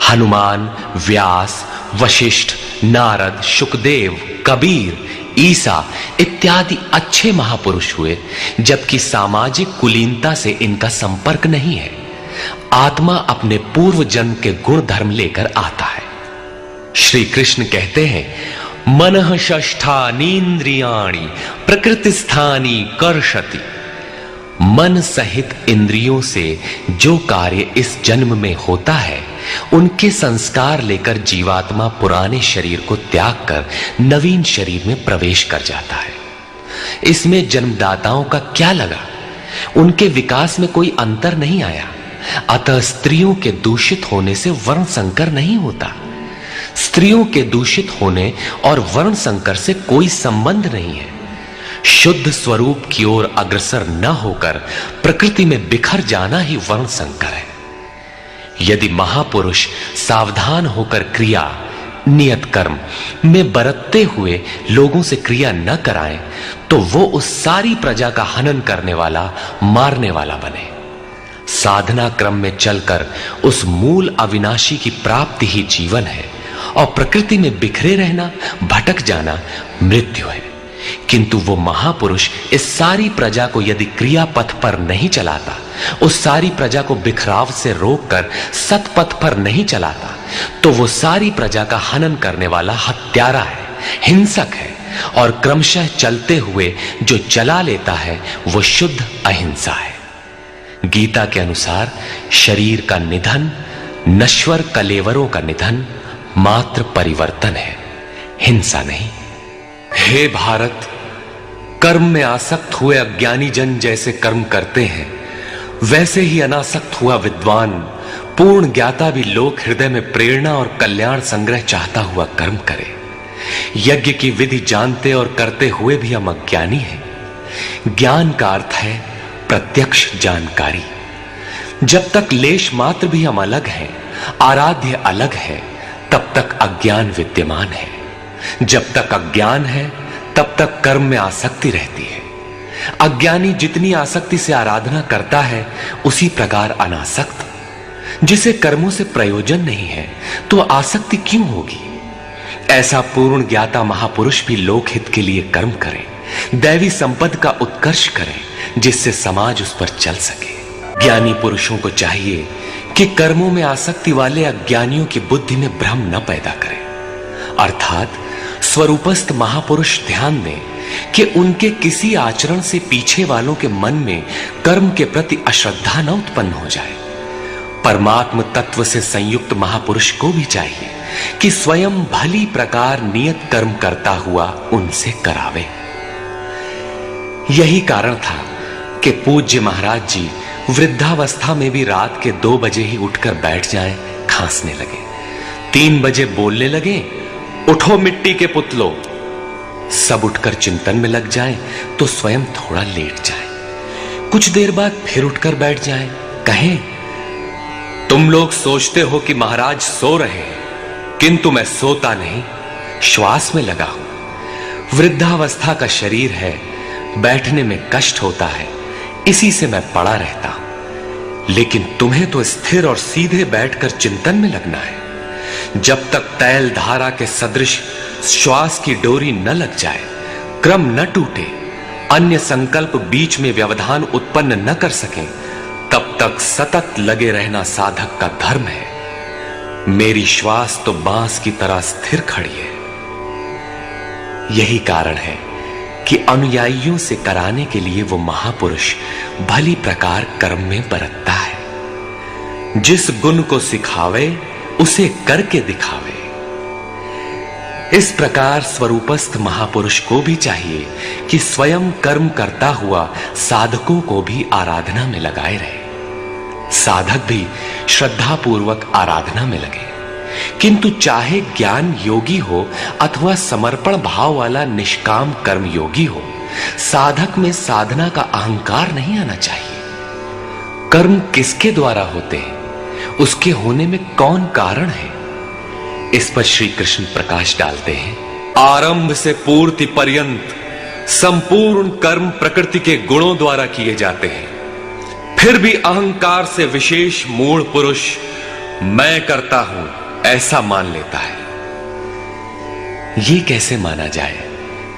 हनुमान, व्यास, वशिष्ठ, नारद, शुकदेव, कबीर, ईसा इत्यादि अच्छे महापुरुष हुए, जबकि सामाजिक कुलीनता से इनका संपर्क नहीं है। आत्मा अपने पूर्व जन्म के गुण धर्म लेकर आता है। श्री कृष्ण कहते हैं, मनः षष्ठानीन्द्रियाणि प्रकृतिस्थानी कर्षति। मन सहित इंद्रियों से जो कार्य इस जन्म में होता है, उनके संस्कार लेकर जीवात्मा पुराने शरीर को त्याग कर नवीन शरीर में प्रवेश कर जाता है। इसमें जन्मदाताओं का क्या लगा? उनके विकास में कोई अंतर नहीं आया। अतः स्त्रियों के दूषित होने से वर्ण संकर नहीं होता। स्त्रियों के दूषित होने और वर्ण संकर से कोई संबंध नहीं है। शुद्ध स्वरूप की ओर अग्रसर न होकर प्रकृति में बिखर जाना ही वर्ण संकर है। यदि महापुरुष सावधान होकर क्रिया, नियत कर्म में बरतते हुए लोगों से क्रिया न कराएं, तो वो उस सारी प्रजा का हनन करने वाला, मारने वाला बने। साधना क्रम में चलकर उस मूल अविनाशी की प्राप्ति ही जीवन है, और प्रकृति में बिखरे रहना, भटक जाना मृत्यु है। किंतु वो महापुरुष इस सारी प्रजा को यदि क्रिया पथ पर नहीं चलाता, उस सारी प्रजा को बिखराव से रोककर सतपथ पर नहीं चलाता, तो वो सारी प्रजा का हनन करने वाला हत्यारा है, हिंसक है, और क्रमशः चलते हुए जो जला लेता है वो शुद्ध अहिंसा है। गीता के अनुसार शरीर का निधन, नश्वर कलेवरों का निधन मात्र परिवर्तन है, हिंसा नहीं। हे भारत, कर्म में आसक्त हुए अज्ञानी जन जैसे कर्म करते हैं, वैसे ही अनासक्त हुआ विद्वान, पूर्ण ज्ञाता भी लोक हृदय में प्रेरणा और कल्याण संग्रह चाहता हुआ कर्म करे। यज्ञ की विधि जानते और करते हुए भी हम अज्ञानी हैं। ज्ञान का अर्थ है प्रत्यक्ष जानकारी। जब तक लेश मात्र भी हम अलग हैं, आराध्य अलग है, तब तक अज्ञान विद्यमान है। जब तक अज्ञान है, तब तक कर्म में आसक्ति रहती है। अज्ञानी जितनी आसक्ति से आराधना करता है, उसी प्रकार अनासक्त। जिसे कर्मों से प्रयोजन नहीं है, तो आसक्ति क्यों होगी? ऐसा पूर्ण ज्ञाता महापुरुष भी लोकहित के लिए कर्म करें, दैवी संपद का उत्कर्ष करें, जिससे समाज उस पर चल सके। ज्ञानी पुरुषों को चाहिए कि कर्मों में आसक्ति वाले अज्ञानियों की बुद्धि में भ्रम न पैदा करें। अर्थात स्वरूपस्थ महापुरुष ध्यान दें कि उनके किसी आचरण से पीछे वालों के मन में कर्म के प्रति अश्रद्धा न उत्पन्न हो जाए। परमात्म तत्व से संयुक्त महापुरुष को भी चाहिए कि स्वयं भली प्रकार नियत कर्म करता हुआ उनसे करावे। यही कारण था कि पूज्य महाराज जी वृद्धावस्था में भी रात के 2 बजे ही उठकर बैठ जाएं, खांसने लगे। 3 बजे बोलने लगे, उठो मिट्टी के पुतलो। सब उठकर चिंतन में लग जाएं, तो स्वयं थोड़ा लेट जाएं। कुछ देर बाद फिर उठकर बैठ जाएं, कहें, तुम लोग सोचते हो कि महाराज सो रहे हैं, किंतु मैं सोता नहीं, श्वास में लगा हूं। वृद्धावस्था का शरीर है, बैठने में कष्ट होता है, इसी से मैं पड़ा रहता हूं। लेकिन तुम्हें तो स्थिर और सीधे बैठकर चिंतन में लगना है। जब तक तैल धारा के सदृश श्वास की डोरी न लग जाए, क्रम न टूटे, अन्य संकल्प बीच में व्यवधान उत्पन्न न कर सकें, तब तक सतत लगे रहना साधक का धर्म है। मेरी श्वास तो बांस की तरह स्थिर खड़ी है। यही कारण है कि अनुयायियों से कराने के लिए वो महापुरुष भली प्रकार कर्म में बरतता है। जिस गुण को सिखावे, उसे करके दिखावे। इस प्रकार स्वरूपस्थ महापुरुष को भी चाहिए कि स्वयं कर्म करता हुआ साधकों को भी आराधना में लगाए रहे। साधक भी श्रद्धा पूर्वक आराधना में लगे, किंतु चाहे ज्ञान योगी हो अथवा समर्पण भाव वाला निष्काम कर्म योगी हो, साधक में साधना का अहंकार नहीं आना चाहिए। कर्म किसके द्वारा होते हैं, उसके होने में कौन कारण है, इस पर श्री कृष्ण प्रकाश डालते हैं। आरंभ से पूर्ति पर्यंत संपूर्ण कर्म प्रकृति के गुणों द्वारा किए जाते हैं। फिर भी अहंकार से विशेष मूढ़ पुरुष मैं करता हूं ऐसा मान लेता है। यह कैसे माना जाए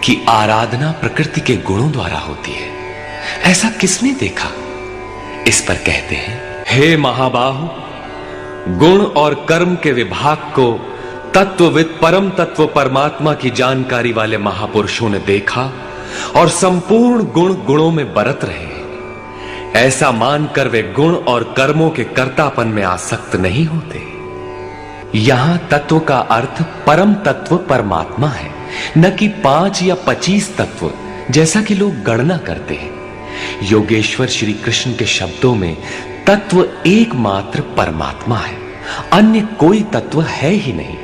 कि आराधना प्रकृति के गुणों द्वारा होती है? ऐसा किसने देखा? इस पर कहते हैं, हे महाबाहु, गुण और कर्म के विभाग को तत्वविद परम तत्व परमात्मा की जानकारी वाले महापुरुषों ने देखा और संपूर्ण गुण गुणों में बरत रहे हैं। ऐसा मानकर वे गुण और कर्मों के कर्तापन में आसक्त नहीं होते। यहां तत्व का अर्थ परम तत्व परमात्मा है, न कि 5 या 25 तत्व जैसा कि लोग गणना करते हैं। योगेश्वर श्री कृष्ण के शब्दों में तत्व एकमात्र परमात्मा है, अन्य कोई तत्व है ही नहीं।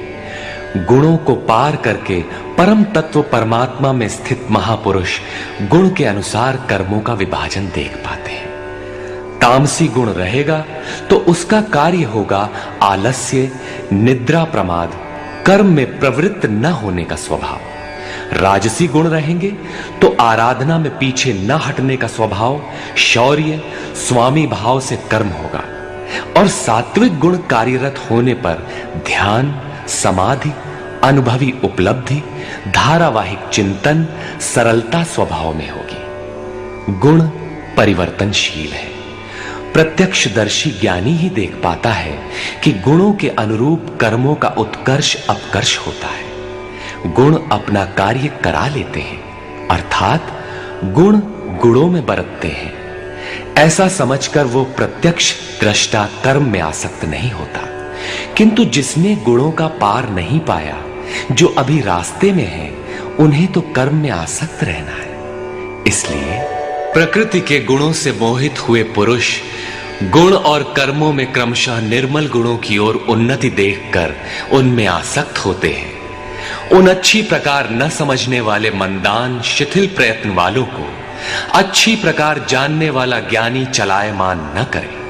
गुणों को पार करके परम तत्व परमात्मा में स्थित महापुरुष गुण के अनुसार कर्मों का विभाजन देख पाते हैं। तामसी गुण रहेगा तो उसका कार्य होगा आलस्य, निद्रा, प्रमाद, कर्म में प्रवृत्त न होने का स्वभाव। राजसी गुण रहेंगे तो आराधना में पीछे न हटने का स्वभाव, शौर्य, स्वामी भाव से कर्म होगा। और सात्विक गुण कार्यरत होने पर ध्यान, समाधि, अनुभवी उपलब्धि, धारावाहिक चिंतन, सरलता स्वभाव में होगी। गुण परिवर्तनशील है। प्रत्यक्षदर्शी ज्ञानी ही देख पाता है कि गुणों के अनुरूप कर्मों का उत्कर्ष अपकर्ष होता है। गुण अपना कार्य करा लेते हैं, अर्थात गुण गुणों में बरतते हैं। ऐसा समझकर वो प्रत्यक्ष दृष्टा कर्म में आसक्त नहीं होता। किंतु जिसने गुणों का पार नहीं पाया, जो अभी रास्ते में है, उन्हें तो कर्म में आसक्त रहना है। इसलिए प्रकृति के गुणों से मोहित हुए पुरुष गुण और कर्मों में क्रमशः निर्मल गुणों की ओर उन्नति देखकर उनमें आसक्त होते हैं। उन अच्छी प्रकार न समझने वाले मंदान शिथिल प्रयत्न वालों को अच्छी प्रकार जानने वाला ज्ञानी चलायमान न करे।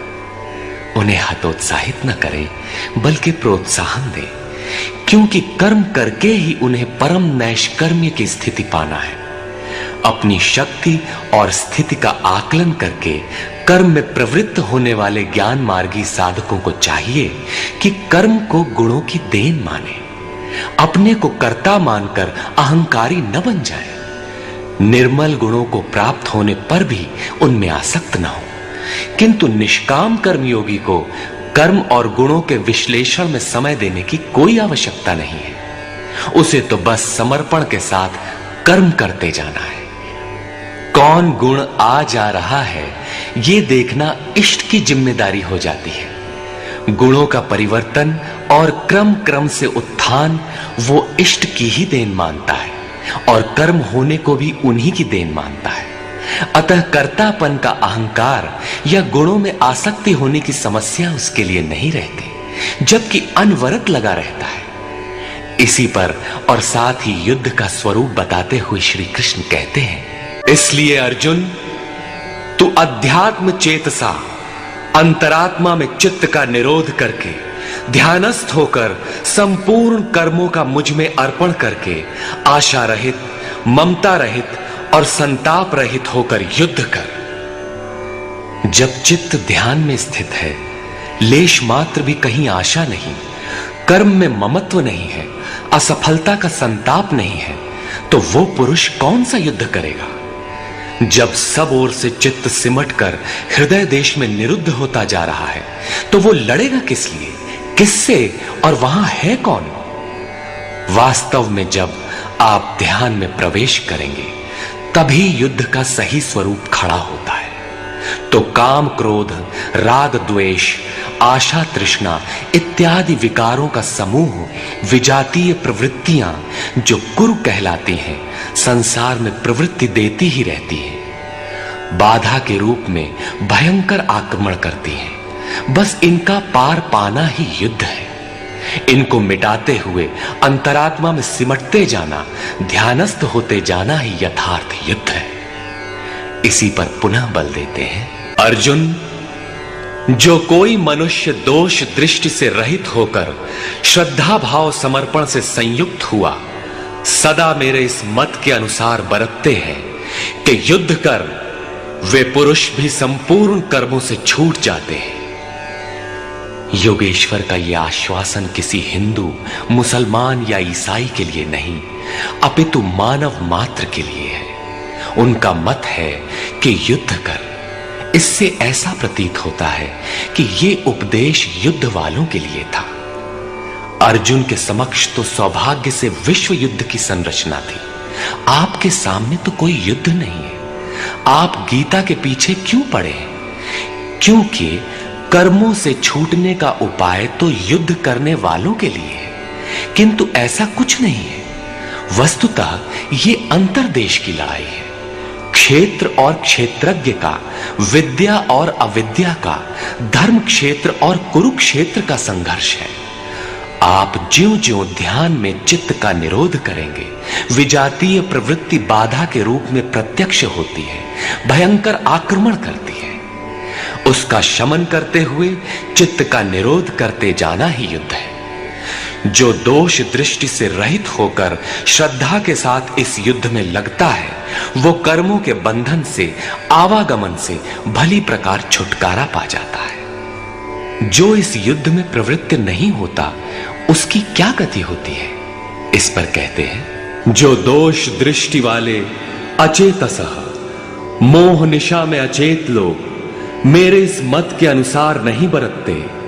उन्हें हतोत्साहित न करे, बल्कि प्रोत्साहन दे, क्योंकि कर्म करके ही उन्हें परम नैष्कर्म्य की स्थिति पाना है। अपनी शक्ति और स्थिति का आकलन करके कर्म में प्रवृत्त होने वाले ज्ञान मार्गी साधकों को चाहिए कि कर्म को गुणों की देन माने, अपने को कर्ता मानकर अहंकारी न बन जाए। निर्मल गुणों को प्राप्त होने पर भी उनमें आसक्त न हो। किंतु निष्काम कर्मयोगी को कर्म और गुणों के विश्लेषण में समय देने की कोई आवश्यकता नहीं है। उसे तो बस समर्पण के साथ कर्म करते जाना है। कौन गुण आ जा रहा है, ये देखना इष्ट की जिम्मेदारी हो जाती है। गुणों का परिवर्तन और क्रम क्रम से उत्थान वो इष्ट की ही देन मानता है और कर्म होने को भी उन्हीं की देन मानता है। अतः कर्तापन का अहंकार या गुणों में आसक्ति होने की समस्या उसके लिए नहीं रहती, जबकि अनवरत लगा रहता है। इसी पर और साथ ही युद्ध का स्वरूप बताते हुए श्री कृष्ण कहते हैं, इसलिए अर्जुन, तू अध्यात्म चेतसा अंतरात्मा में चित्त का निरोध करके ध्यानस्थ होकर संपूर्ण कर्मों का मुझ में अर्पण करके आशा रहित, ममता रहित और संताप रहित होकर युद्ध कर। जब चित्त ध्यान में स्थित है, लेश मात्र भी कहीं आशा नहीं, कर्म में ममत्व नहीं है, असफलता का संताप नहीं है, तो वो पुरुष कौन सा युद्ध करेगा? जब सब ओर से चित्त सिमटकर हृदय देश में निरुद्ध होता जा रहा है, तो वो लड़ेगा किस लिए, किससे, और वहां है कौन? वास्तव में जब आप ध्यान में प्रवेश करेंगे, तभी युद्ध का सही स्वरूप खड़ा होता है। तो काम, क्रोध, राग, द्वेष आशा, तृष्णा इत्यादि विकारों का समूह, विजातीय प्रवृत्तियां जो कुरु कहलाती हैं, संसार में प्रवृत्ति देती ही रहती हैं, बाधा के रूप में भयंकर आक्रमण करती हैं। बस इनका पार पाना ही युद्ध है। इनको मिटाते हुए अंतरात्मा में सिमटते जाना, ध्यानस्थ होते जाना ही यथार्थ युद्ध है। इसी पर पुनः बल देते हैं। अर्जुन, जो कोई मनुष्य दोष दृष्टि से रहित होकर श्रद्धा भाव समर्पण से संयुक्त हुआ, सदा मेरे इस मत के अनुसार बरतते हैं कि युद्ध कर वे पुरुष भी संपूर्ण कर्मों से छूट जाते हैं। योगेश्वर का यह आश्वासन किसी हिंदू, मुसलमान या ईसाई के लिए नहीं, अपितु मानव मात्र के लिए है। उनका मत है कि युद्ध कर। इससे ऐसा प्रतीत होता है कि यह उपदेश युद्ध वालों के लिए था। अर्जुन के समक्ष तो सौभाग्य से विश्व युद्ध की संरचना थी। आपके सामने तो कोई युद्ध नहीं है। आप गीता के पीछे क्यों पड़े हैं? क्योंकि कर्मों से छूटने का उपाय तो युद्ध करने वालों के लिए है, किंतु ऐसा कुछ नहीं है। वस्तुतः ये अंतर्देश की लड़ाई है। क्षेत्र और क्षेत्रज्ञ का, विद्या और अविद्या का, धर्म क्षेत्र और कुरुक्षेत्र का संघर्ष है। आप ज्यों-ज्यों ध्यान में चित्त का निरोध करेंगे, विजातीय प्रवृत्ति बाधा के रूप में प्रत्यक्ष होती है, भयंकर आक्रमण करती है। उसका शमन करते हुए चित्त का निरोध करते जाना ही युद्ध है। जो दोष दृष्टि से रहित होकर श्रद्धा के साथ इस युद्ध में लगता है, वो कर्मों के बंधन से, आवागमन से भली प्रकार छुटकारा पा जाता है। जो इस युद्ध में प्रवृत्त नहीं होता, उसकी क्या गति होती है? इस पर कहते हैं, जो दोष दृष्टि वाले अचेतसः, मोह निशा में अचेत लोग मेरे इस मत के अनुसार नहीं बरतते,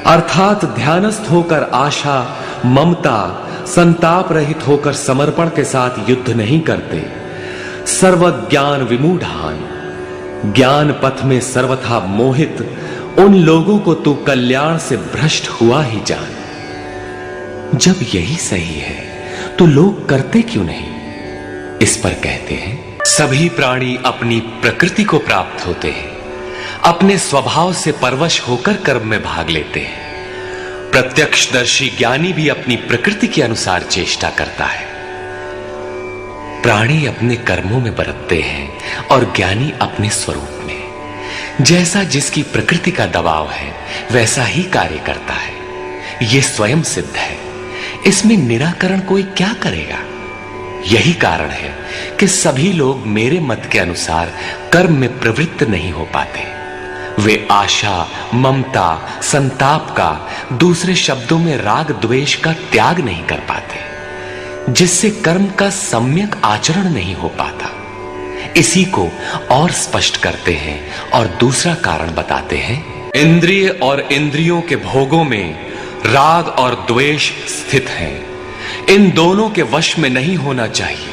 अर्थात ध्यानस्थ होकर आशा, ममता, संताप रहित होकर समर्पण के साथ युद्ध नहीं करते, सर्वज्ञान विमूढ़ान, ज्ञान पथ में सर्वथा मोहित उन लोगों को तू कल्याण से भ्रष्ट हुआ ही जान। जब यही सही है तो लोग करते क्यों नहीं? इस पर कहते हैं, सभी प्राणी अपनी प्रकृति को प्राप्त होते हैं, अपने स्वभाव से परवश होकर कर्म में भाग लेते हैं। प्रत्यक्षदर्शी ज्ञानी भी अपनी प्रकृति के अनुसार चेष्टा करता है। प्राणी अपने कर्मों में बरतते हैं और ज्ञानी अपने स्वरूप में। जैसा जिसकी प्रकृति का दबाव है, वैसा ही कार्य करता है। यह स्वयं सिद्ध है। इसमें निराकरण कोई क्या करेगा? यही कारण है कि सभी लोग मेरे मत के अनुसार कर्म में प्रवृत्त नहीं हो पाते। वे आशा, ममता, संताप का, दूसरे शब्दों में राग द्वेष का त्याग नहीं कर पाते, जिससे कर्म का सम्यक आचरण नहीं हो पाता। इसी को और स्पष्ट करते हैं और दूसरा कारण बताते हैं, इंद्रिय और इंद्रियों के भोगों में राग और द्वेष स्थित है। इन दोनों के वश में नहीं होना चाहिए,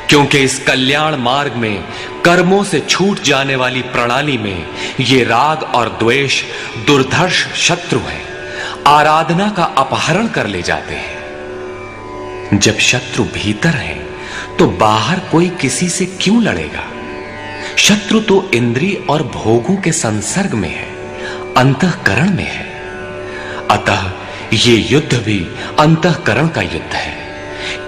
क्योंकि इस कल्याण मार्ग में कर्मों से छूट जाने वाली प्रणाली में ये राग और द्वेष दुर्धर्ष शत्रु हैं, आराधना का अपहरण कर ले जाते हैं। जब शत्रु भीतर है तो बाहर कोई किसी से क्यों लड़ेगा? शत्रु तो इंद्रिय और भोगों के संसर्ग में है, अंतःकरण में है। अतः ये युद्ध भी अंतःकरण का युद्ध है,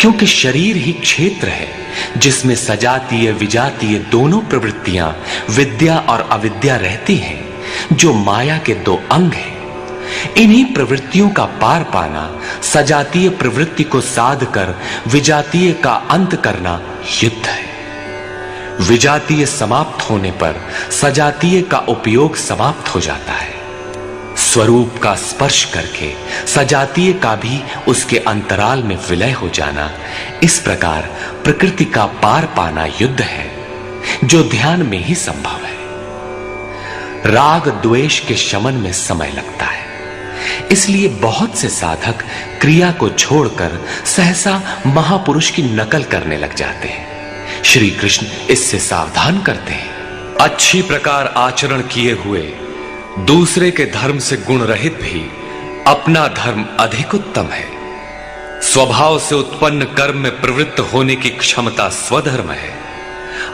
क्योंकि शरीर ही क्षेत्र है जिसमें सजातीय विजातीय दोनों प्रवृत्तियां, विद्या और अविद्या रहती हैं, जो माया के दो अंग हैं। इन्हीं प्रवृत्तियों का पार पाना, सजातीय प्रवृत्ति को साध कर विजातीय का अंत करना युद्ध है। विजातीय समाप्त होने पर सजातीय का उपयोग समाप्त हो जाता है। स्वरूप का स्पर्श करके सजातीय का भी उसके अंतराल में विलय हो जाना, इस प्रकार प्रकृति का पार पाना युद्ध है, जो ध्यान में ही संभव है। राग द्वेष के शमन में समय लगता है, इसलिए बहुत से साधक क्रिया को छोड़कर सहसा महापुरुष की नकल करने लग जाते हैं। श्री कृष्ण इससे सावधान करते हैं। अच्छी प्रकार आचरण किए हुए दूसरे के धर्म से गुण रहित भी अपना धर्म अधिक उत्तम है। स्वभाव से उत्पन्न कर्म में प्रवृत्त होने की क्षमता स्वधर्म है।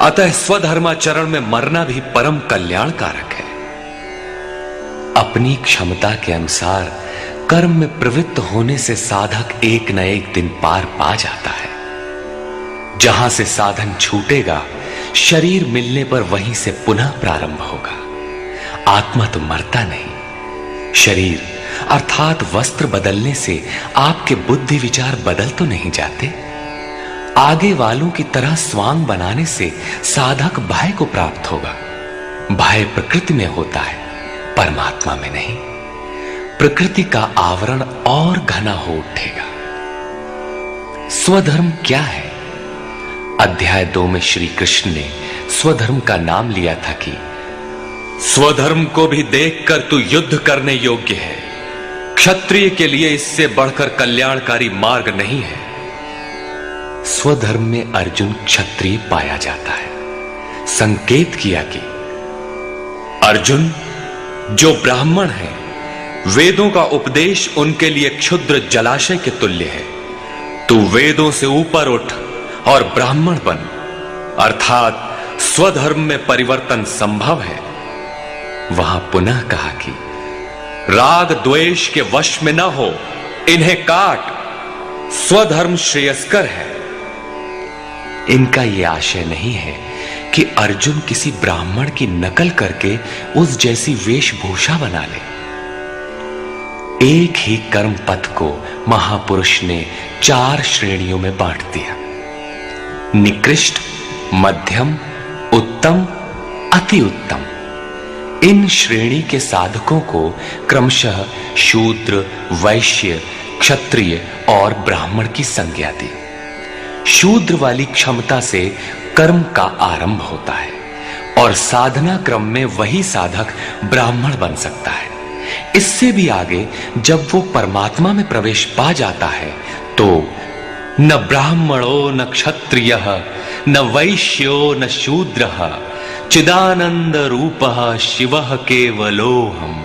अतः स्वधर्माचरण में मरना भी परम कल्याणकारक है। अपनी क्षमता के अनुसार कर्म में प्रवृत्त होने से साधक एक न एक दिन पार पा जाता है। जहां से साधन छूटेगा, शरीर मिलने पर वहीं से पुनः प्रारंभ होगा। आत्मा तो मरता नहीं। शरीर अर्थात वस्त्र बदलने से आपके बुद्धि विचार बदल तो नहीं जाते। आगे वालों की तरह स्वांग बनाने से साधक भय को प्राप्त होगा। भय प्रकृति में होता है, परमात्मा में नहीं। प्रकृति का आवरण और घना हो उठेगा। स्वधर्म क्या है? अध्याय 2 में श्री कृष्ण ने स्वधर्म का नाम लिया था कि स्वधर्म को भी देखकर तू युद्ध करने योग्य है। क्षत्रिय के लिए इससे बढ़कर कल्याणकारी मार्ग नहीं है। स्वधर्म में अर्जुन क्षत्रिय पाया जाता है। संकेत किया कि अर्जुन, जो ब्राह्मण है, वेदों का उपदेश उनके लिए क्षुद्र जलाशय के तुल्य है। तू वेदों से ऊपर उठ और ब्राह्मण बन, अर्थात स्वधर्म में परिवर्तन संभव है। वहां पुनः कहा कि राग द्वेष के वश में न हो, इन्हें काट, स्वधर्म श्रेयस्कर है। इनका यह आशय नहीं है कि अर्जुन किसी ब्राह्मण की नकल करके उस जैसी वेशभूषा बना ले। एक ही कर्म पथ को महापुरुष ने 4 श्रेणियों में बांट दिया: निकृष्ट, मध्यम, उत्तम, अति उत्तम। इन श्रेणी के साधकों को क्रमशः शूद्र, वैश्य, क्षत्रिय और ब्राह्मण की संज्ञा दी। शूद्र वाली क्षमता से कर्म का आरंभ होता है और साधना क्रम में वही साधक ब्राह्मण बन सकता है। इससे भी आगे जब वो परमात्मा में प्रवेश पा जाता है तो न ब्राह्मणो न क्षत्रियः न वैश्यो न शूद्रः चिदानंद रूपः शिवः केवलोहम।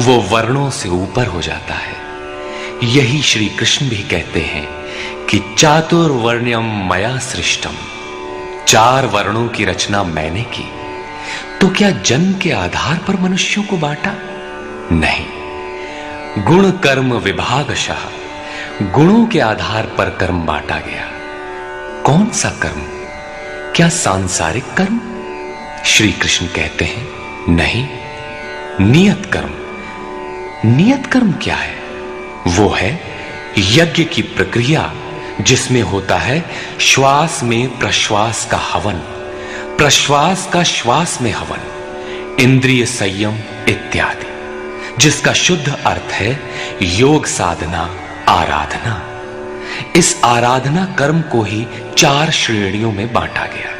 वो वर्णों से ऊपर हो जाता है। यही श्री कृष्ण भी कहते हैं कि चातुर्वर्ण्यम मया सृष्टम। 4 वर्णों की रचना मैंने की। तो क्या जन्म के आधार पर मनुष्यों को बांटा? नहीं, गुण कर्म विभागशः गुणों के आधार पर कर्म बांटा गया। कौन सा कर्म? क्या सांसारिक कर्म? श्री कृष्ण कहते हैं नहीं, नियत कर्म। नियत कर्म क्या है? वो है यज्ञ की प्रक्रिया जिसमें होता है श्वास में प्रश्वास का हवन, प्रश्वास का श्वास में हवन, इंद्रिय संयम इत्यादि, जिसका शुद्ध अर्थ है योग साधना, आराधना। इस आराधना कर्म को ही 4 श्रेणियों में बांटा गया।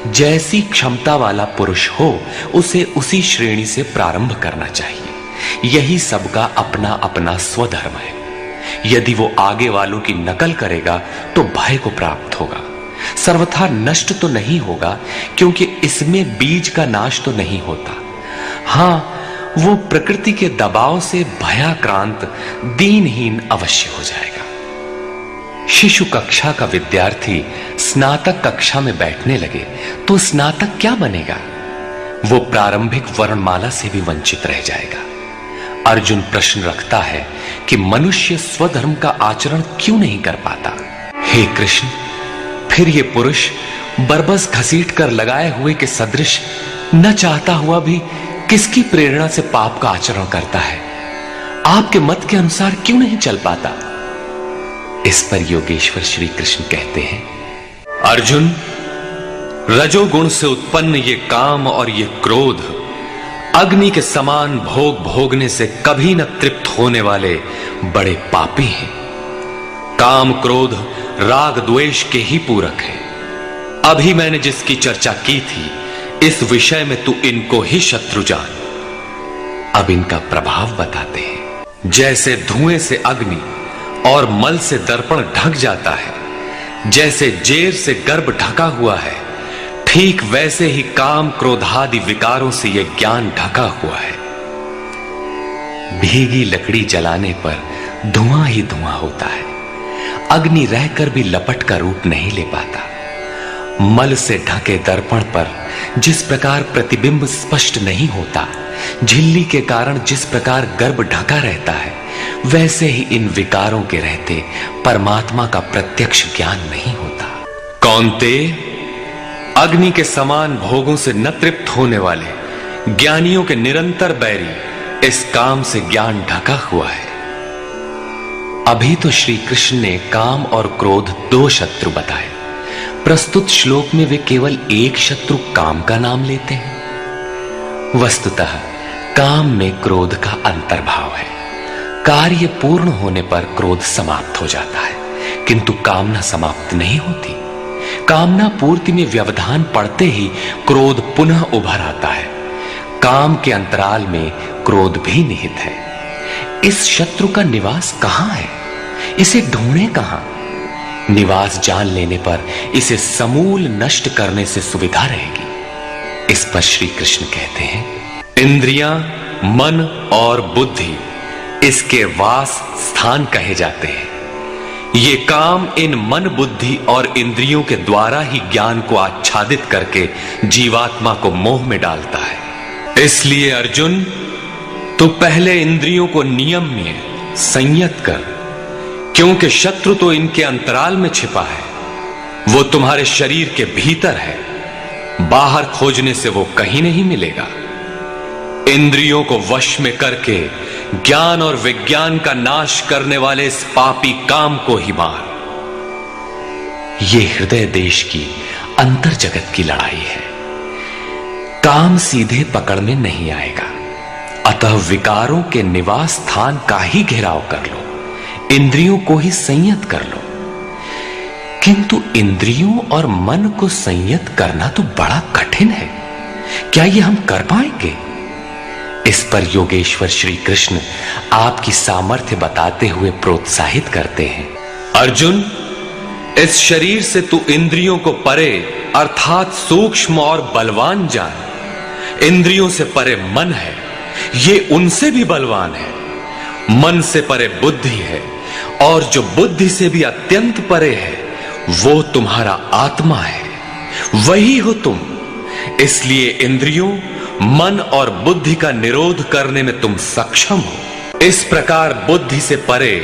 जैसी क्षमता वाला पुरुष हो उसे उसी श्रेणी से प्रारंभ करना चाहिए। यही सबका अपना अपना स्वधर्म है। यदि वो आगे वालों की नकल करेगा तो भय को प्राप्त होगा। सर्वथा नष्ट तो नहीं होगा, क्योंकि इसमें बीज का नाश तो नहीं होता। हां, वो प्रकृति के दबाव से भयाक्रांत, दीनहीन अवश्य हो जाएगा। शिशु कक्षा का विद्यार्थी स्नातक कक्षा में बैठने लगे तो स्नातक क्या बनेगा? वो प्रारंभिक वर्णमाला से भी वंचित रह जाएगा। अर्जुन प्रश्न रखता है कि मनुष्य स्वधर्म का आचरण क्यों नहीं कर पाता? हे कृष्ण, फिर ये पुरुष बरबस घसीट कर लगाए हुए के सदृश न चाहता हुआ भी किसकी प्रेरणा से पाप का आचरण करता है? आपके मत के अनुसार क्यों नहीं चल पाता? इस पर योगेश्वर श्री कृष्ण कहते हैं, अर्जुन, रजोगुण से उत्पन्न ये काम और ये क्रोध अग्नि के समान भोग भोगने से कभी न तृप्त होने वाले बड़े पापी हैं। काम क्रोध राग द्वेष के ही पूरक है। अभी मैंने जिसकी चर्चा की थी, इस विषय में तू इनको ही शत्रु जान। अब इनका प्रभाव बताते हैं। जैसे धुएं से अग्नि और मल से दर्पण ढक जाता है, जैसे जेर से गर्भ ढका हुआ है, ठीक वैसे ही काम क्रोधादि विकारों से यह ज्ञान ढका हुआ है। भीगी लकड़ी जलाने पर धुआं ही धुआं होता है। अग्नि रहकर भी लपट का रूप नहीं ले पाता। मल से ढके दर्पण पर जिस प्रकार प्रतिबिंब स्पष्ट नहीं होता, झिल्ली के कारण जिस प्रकार गर्भ ढका रहता है, वैसे ही इन विकारों के रहते परमात्मा का प्रत्यक्ष ज्ञान नहीं होता। कौन्ते, अग्नि के समान भोगों से न तृप्त होने वाले ज्ञानियों के निरंतर बैरी इस काम से ज्ञान ढका हुआ है। अभी तो श्री कृष्ण ने काम और क्रोध दो शत्रु बताए। प्रस्तुत श्लोक में वे केवल एक शत्रु काम का नाम लेते हैं। वस्तुतः काम में क्रोध का अंतर्भाव है। कार्य पूर्ण होने पर क्रोध समाप्त हो जाता है, किंतु कामना समाप्त नहीं होती। कामना पूर्ति में व्यवधान पड़ते ही क्रोध पुनः उभर आता है। काम के अंतराल में क्रोध भी निहित है। इस शत्रु का निवास कहां है? इसे ढूंढे कहां? निवास जान लेने पर इसे समूल नष्ट करने से सुविधा रहेगी। इस पर श्री कृष्ण कहते हैं, इंद्रियां, मन और बुद्धि इसके वास स्थान कहे जाते हैं। ये काम इन मन, बुद्धि और इंद्रियों के द्वारा ही ज्ञान को आच्छादित करके जीवात्मा को मोह में डालता है। इसलिए अर्जुन, तो पहले इंद्रियों को नियम में संयत कर, क्योंकि शत्रु तो इनके अंतराल में छिपा है। वो तुम्हारे शरीर के भीतर है, बाहर खोजने से वो कहीं नहीं मिलेगा। इंद्रियों को वश में करके ज्ञान और विज्ञान का नाश करने वाले इस पापी काम को ही मार। ये हृदय देश की अंतर जगत की लड़ाई है। काम सीधे पकड़ में नहीं आएगा, अतः विकारों के निवास स्थान का ही घेराव कर लो, इंद्रियों को ही संयत कर लो। किंतु इंद्रियों और मन को संयत करना तो बड़ा कठिन है। क्या ये हम कर पाएंगे? इस पर योगेश्वर श्री कृष्ण आपकी सामर्थ्य बताते हुए प्रोत्साहित करते हैं। अर्जुन, इस शरीर से तू इंद्रियों को परे अर्थात सूक्ष्म और बलवान जान। इंद्रियों से परे मन है, ये उनसे भी बलवान है। मन से परे बुद्धि है, और जो बुद्धि से भी अत्यंत परे है वो तुम्हारा आत्मा है, वही हो तुम। इसलिए इंद्रियों, मन और बुद्धि का निरोध करने में तुम सक्षम हो। इस प्रकार बुद्धि से परे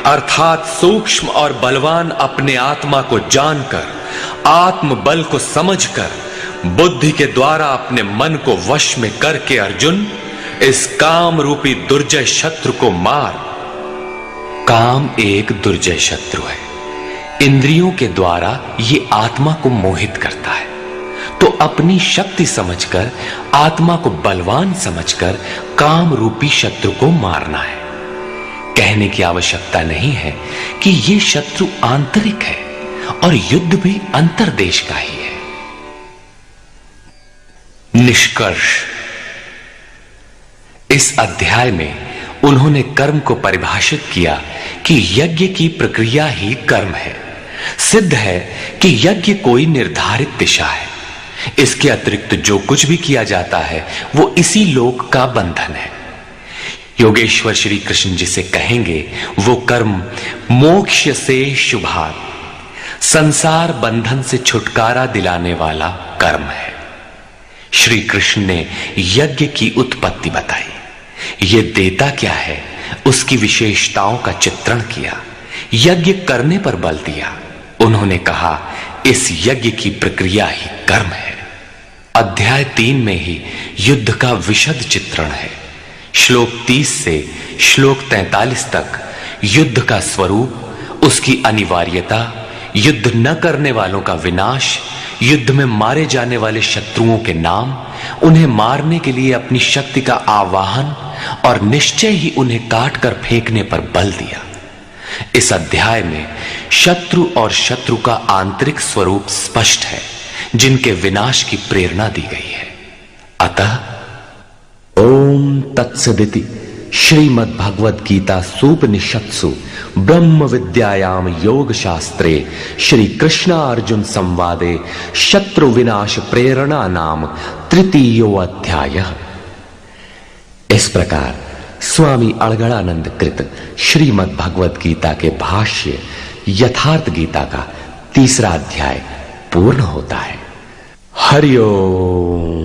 अर्थात सूक्ष्म और बलवान अपने आत्मा को जानकर, आत्म बल को समझकर, बुद्धि के द्वारा अपने मन को वश में करके अर्जुन, इस काम रूपी दुर्जय शत्रु को मार। काम एक दुर्जय शत्रु है। इंद्रियों के द्वारा ये आत्मा को मोहित करता है, तो अपनी शक्ति समझकर, आत्मा को बलवान समझकर काम रूपी शत्रु को मारना है। कहने की आवश्यकता नहीं है कि ये शत्रु आंतरिक है और युद्ध भी अंतर्देश का ही है। निष्कर्ष, इस अध्याय में उन्होंने कर्म को परिभाषित किया कि यज्ञ की प्रक्रिया ही कर्म है। सिद्ध है कि यज्ञ कोई निर्धारित दिशा है। इसके अतिरिक्त जो कुछ भी किया जाता है वो इसी लोक का बंधन है। योगेश्वर श्री कृष्ण जिसे कहेंगे वो कर्म मोक्ष से शुभात, संसार बंधन से छुटकारा दिलाने वाला कर्म है। श्री कृष्ण ने यज्ञ की उत्पत्ति बताई, ये देता क्या है उसकी विशेषताओं का चित्रण किया, यज्ञ करने पर बल दिया। उन्होंने कहा इस यज्ञ की प्रक्रिया ही कर्म है। अध्याय 3 में ही युद्ध का विशद चित्रण है। श्लोक 30 से श्लोक 43 तक युद्ध का स्वरूप, उसकी अनिवार्यता, युद्ध न करने वालों का विनाश, युद्ध में मारे जाने वाले शत्रुओं के नाम, उन्हें मारने के लिए अपनी शक्ति का आवाहन और निश्चय ही उन्हें काट कर फेंकने पर बल दिया। इस अध्याय में शत्रु और शत्रु का आंतरिक स्वरूप स्पष्ट है, जिनके विनाश की प्रेरणा दी गई है। अतः ओम तत्सदिति श्रीमद् भगवद गीता सूपनिषत्सु ब्रह्म विद्यायाम योग शास्त्रे श्री कृष्णार्जुन संवादे शत्रु विनाश प्रेरणा नाम तृतीयो अध्याय। इस प्रकार स्वामी अड़गड़ानंद कृत श्रीमद् भगवत गीता के भाष्य यथार्थ गीता का 3रा अध्याय पूर्ण होता है। हरि ओम।